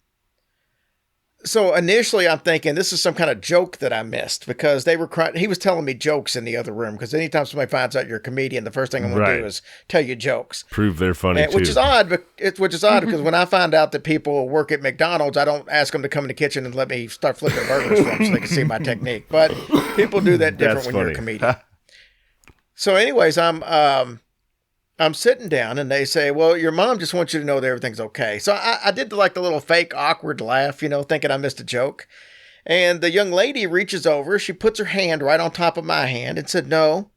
So initially I'm thinking this is some kind of joke that I missed because they were crying. He was telling me jokes in the other room because anytime somebody finds out you're a comedian, the first thing I'm going to do is tell you jokes. Prove they're funny too. Which is odd because when I find out that people work at McDonald's, I don't ask them to come in the kitchen and let me start flipping burgers for them so they can see my technique. But people do that different when you're a comedian. So anyways, I'm sitting down and they say, well, your mom just wants you to know that everything's okay. So I did the little fake awkward laugh, thinking I missed a joke. And the young lady reaches over. She puts her hand right on top of my hand and said, no,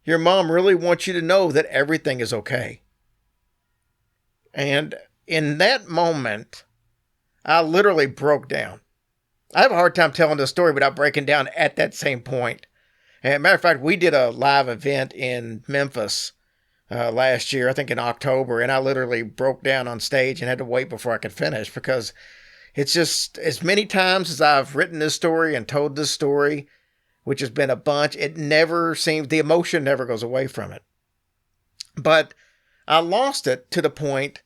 your mom really wants you to know that everything is okay. And in that moment, I literally broke down. I have a hard time telling this story without breaking down at that same point. And matter of fact, we did a live event in Memphis last year, I think in October, and I literally broke down on stage and had to wait before I could finish because it's just as many times as I've written this story and told this story, which has been a bunch, it never seems, the emotion never goes away from it. But I lost it to the point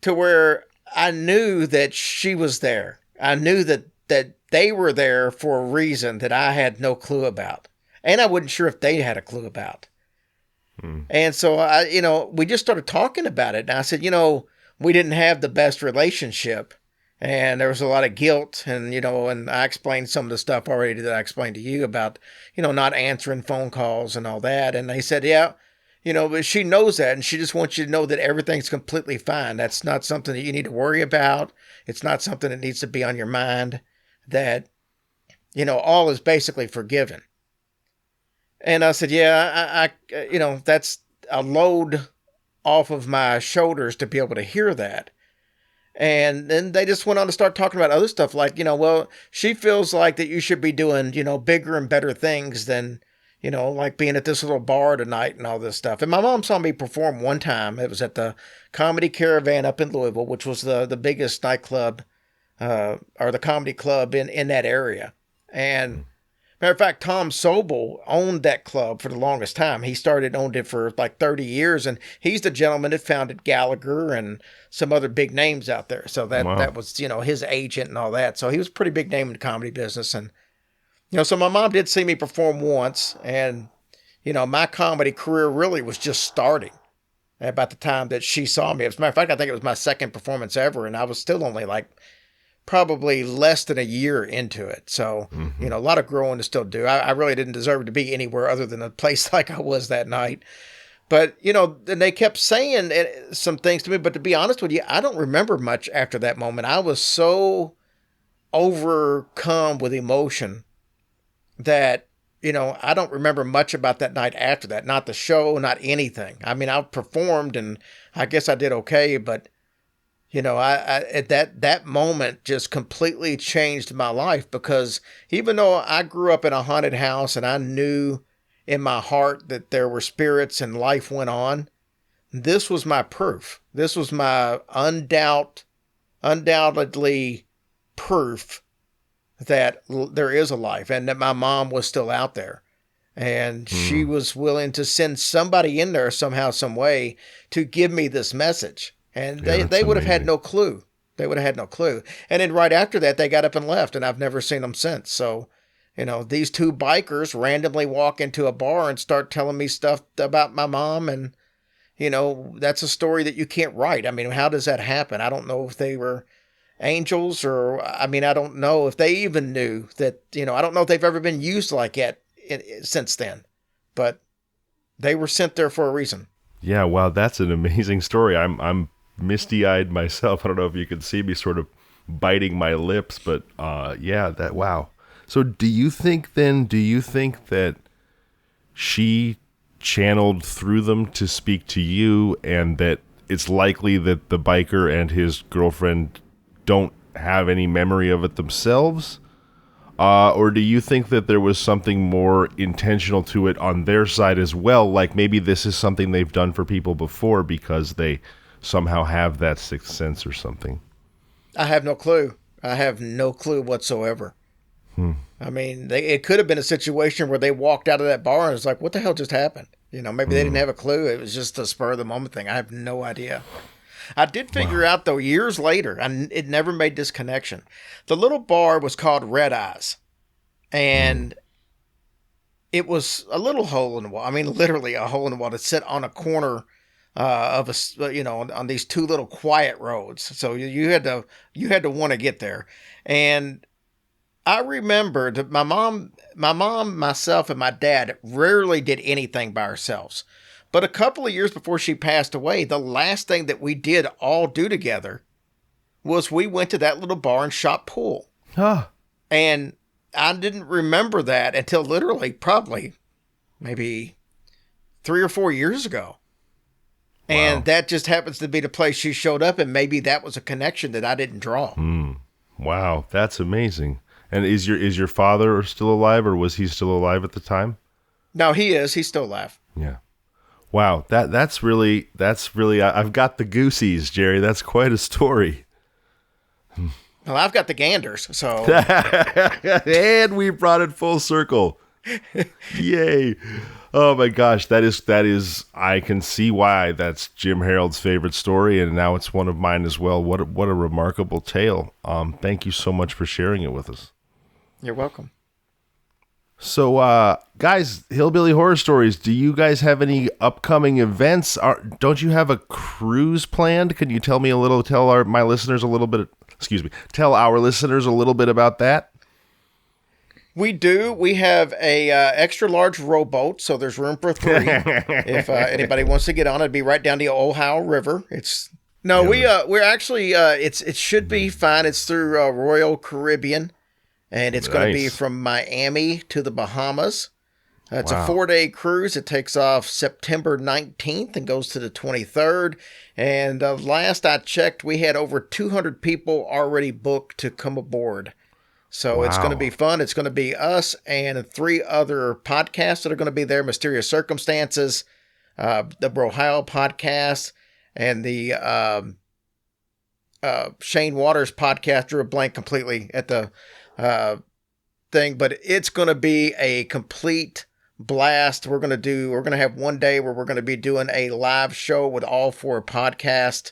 to where I knew that she was there. I knew that they were there for a reason that I had no clue about. And I wasn't sure if they had a clue about. And so we just started talking about it. And I said, we didn't have the best relationship and there was a lot of guilt and I explained some of the stuff already that I explained to you about, not answering phone calls and all that. And they said, yeah, but she knows that and she just wants you to know that everything's completely fine. That's not something that you need to worry about. It's not something that needs to be on your mind, that, all is basically forgiven. And I said, yeah, I that's a load off of my shoulders to be able to hear that. And then they just went on to start talking about other stuff like, well, she feels like that you should be doing, bigger and better things than, like being at this little bar tonight and all this stuff. And my mom saw me perform one time. It was at the Comedy Caravan up in Louisville, which was the biggest nightclub or the comedy club in that area. And matter of fact, Tom Sobel owned that club for the longest time. He owned it for like 30 years, and he's the gentleman that founded Gallagher and some other big names out there. So that was, his agent and all that. So he was a pretty big name in the comedy business. And, so my mom did see me perform once, and, my comedy career really was just starting about the time that she saw me. As a matter of fact, I think it was my second performance ever, and I was still only like probably less than a year into it. So, a lot of growing to still do. I really didn't deserve to be anywhere other than a place like I was that night. But, then they kept saying some things to me. But to be honest with you, I don't remember much after that moment. I was so overcome with emotion that, I don't remember much about that night after that. Not the show, not anything. I mean, I performed and I guess I did okay, but I at that moment just completely changed my life, because even though I grew up in a haunted house and I knew in my heart that there were spirits and life went on, this was my proof. This was my undoubtedly proof that there is a life and that my mom was still out there. And she was willing to send somebody in there somehow, some way to give me this message. And they would have had no clue. They would have had no clue. And then right after that, they got up and left, and I've never seen them since. So, these two bikers randomly walk into a bar and start telling me stuff about my mom. And, that's a story that you can't write. I mean, how does that happen? I don't know if they were angels or, I don't know if they even knew that, I don't know if they've ever been used like that since then. But they were sent there for a reason. Yeah, wow, that's an amazing story. I'm misty-eyed myself. I don't know if you can see me sort of biting my lips, but yeah, that wow. So do you think that she channeled through them to speak to you, and that it's likely that the biker and his girlfriend don't have any memory of it themselves? Or do you think that there was something more intentional to it on their side as well? Like maybe this is something they've done for people before because they somehow have that sixth sense or something? I have no clue. I have no clue whatsoever. I mean, it could have been a situation where they walked out of that bar and it's like, what the hell just happened? You know, maybe they didn't have a clue. It was just a spur of the moment thing. I have no idea. I did figure out, though, years later, and it never made this connection. The little bar was called Red Eyes, and it was a little hole in the wall. I mean, literally a hole in the wall that sit on a corner of on these two little quiet roads. So you had to want to get there. And I remember that my mom, myself, and my dad rarely did anything by ourselves. But a couple of years before she passed away, the last thing that we did all do together was we went to that little bar and shot pool. Huh. And I didn't remember that until literally probably maybe 3 or 4 years ago. Wow. And that just happens to be the place she showed up, and maybe that was a connection that I didn't draw. Wow, that's amazing. And is your father still alive, or was he still alive at the time? No, he is. He's still alive. Yeah. Wow, that's really I've got the goosies, Jerry. That's quite a story. Well, I've got the ganders, so and we brought it full circle. Yay. Oh my gosh, that is I can see why that's Jim Harold's favorite story, and now it's one of mine as well. What a remarkable tale. Thank you so much for sharing it with us. You're welcome. So, guys, Hillbilly Horror Stories, do you guys have any upcoming events? Don't you have a cruise planned? Can you tell our listeners a little bit about that? We do. We have a extra large rowboat, so there's room for 3. If anybody wants to get on, it'd be right down the Ohio River. We're actually it should be fine. It's through Royal Caribbean. And it's going to be from Miami to the Bahamas. It's a 4-day cruise. It takes off September 19th and goes to the 23rd. And last I checked, we had over 200 people already booked to come aboard. So it's going to be fun. It's going to be us and 3 other podcasts that are going to be there. Mysterious Circumstances, the Brohio podcast, and the Shane Waters podcast. Drew a blank completely at the thing, but it's going to be a complete blast. We're going to have one day where we're going to be doing a live show with all 4 podcasts,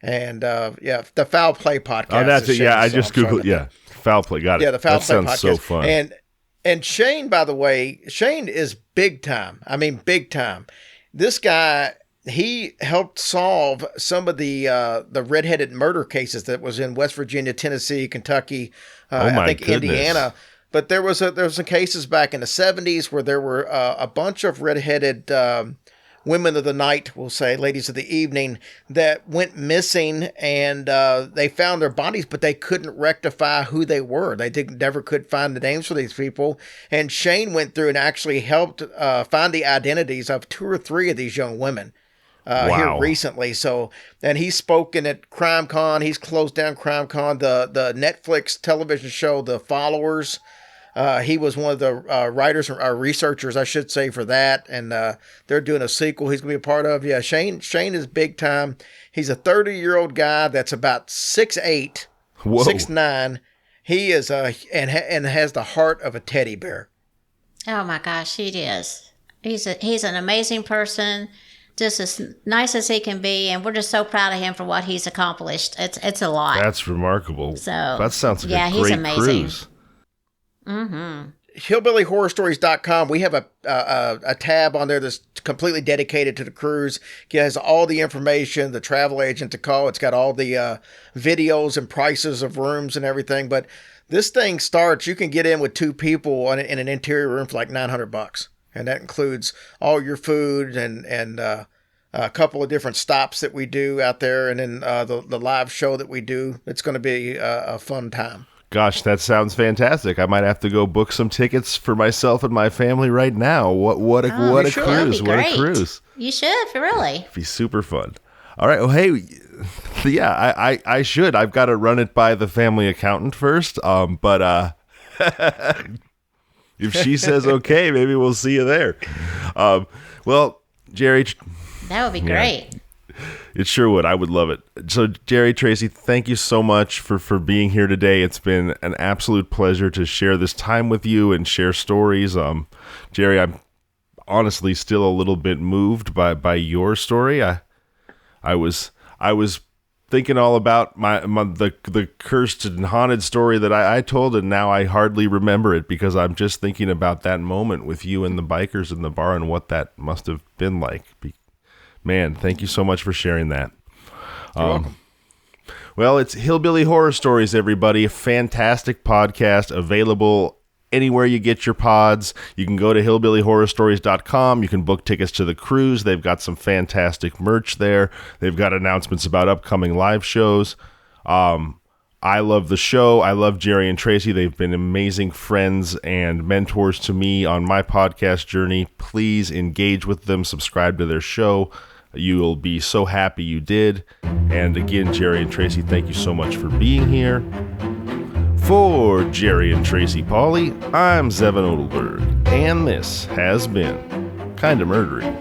and the Foul Play podcast. Oh, that's it. Yeah, I just Googled. Yeah, Foul Play. Got it. Yeah, the Foul Play podcast. That sounds so fun. And Shane, by the way, Shane is big time. I mean, big time. This guy, he helped solve some of the redheaded murder cases that was in West Virginia, Tennessee, Kentucky, I think goodness. Indiana. But there was some cases back in the 70s where there were a bunch of redheaded women of the night, we'll say, ladies of the evening, that went missing, and they found their bodies, but they couldn't rectify who they were. They never could find the names for these people. And Shane went through and actually helped find the identities of 2 or 3 of these young women. Here recently. So, and he's spoken at CrimeCon. He's closed down CrimeCon, the Netflix television show, The Followers. He was one of the writers or researchers, I should say, for that. And they're doing a sequel he's going to be a part of. Yeah, Shane is big time. He's a 30-year-old guy that's about 6'8", 6'9". He is and has the heart of a teddy bear. Oh my gosh, he is. He's an amazing person. Just as nice as he can be, and we're just so proud of him for what he's accomplished. It's a lot. That's remarkable. So that sounds like a he's great amazing. Cruise. Mm-hmm. Hillbillyhorrorstories.com. We have a tab on there that's completely dedicated to the cruise. It has all the information, the travel agent to call. It's got all the videos and prices of rooms and everything. But this thing starts, you can get in with 2 people in an interior room for like $900. And that includes all your food and a couple of different stops that we do out there, and then the live show that we do. It's going to be a fun time. Gosh, that sounds fantastic. I might have to go book some tickets for myself and my family right now. What a cruise. What a cruise. You should, really. It'd be super fun. All right. Well, hey, yeah, I should. I've got to run it by the family accountant first. But if she says okay, maybe we'll see you there. Well, Jerry, that would be great. It sure would. I would love it. So, Jerry, Tracy, thank you so much for being here today. It's been an absolute pleasure to share this time with you and share stories. Jerry, I'm honestly still a little bit moved by your story. I was thinking all about the cursed and haunted story that I told, and now I hardly remember it because I'm just thinking about that moment with you and the bikers in the bar and what that must have been like. Man, thank you so much for sharing that. You're welcome. Well, it's Hillbilly Horror Stories, everybody. A fantastic podcast available anywhere you get your pods. You can go to hillbillyhorrorstories.com. You can book tickets to the cruise. They've got some fantastic merch there. They've got announcements about upcoming live shows. I love the show. I love Jerry and Tracy. They've been amazing friends and mentors to me on my podcast journey. Please engage with them. Subscribe to their show. You'll be so happy you did. And again, Jerry and Tracy, thank you so much for being here. For Jerry and Tracy Paulley, I'm Zevon Odelberg, and this has been Kinda Murdery.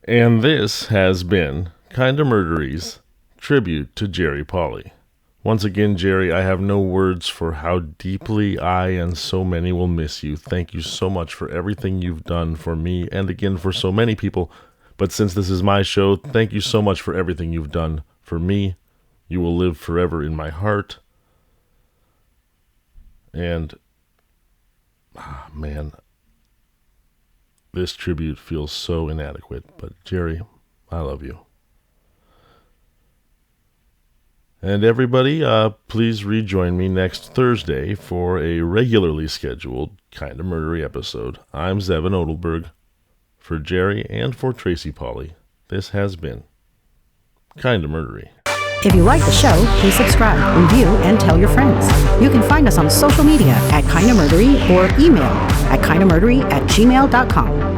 And this has been Kinda Murdery's tribute to Jerry Paulley. Once again, Jerry, I have no words for how deeply I and so many will miss you. Thank you so much for everything you've done for me and again for so many people. But since this is my show, thank you so much for everything you've done for me. You will live forever in my heart. And, man, this tribute feels so inadequate, but Jerry, I love you. And everybody, please rejoin me next Thursday for a regularly scheduled Kinda Murdery episode. I'm Zevon Odelberg. For Jerry and for Tracy Paulley, this has been Kinda Murdery. If you like the show, please subscribe, review, and tell your friends. You can find us on social media at Kinda Murdery or email at kindamurdery@gmail.com.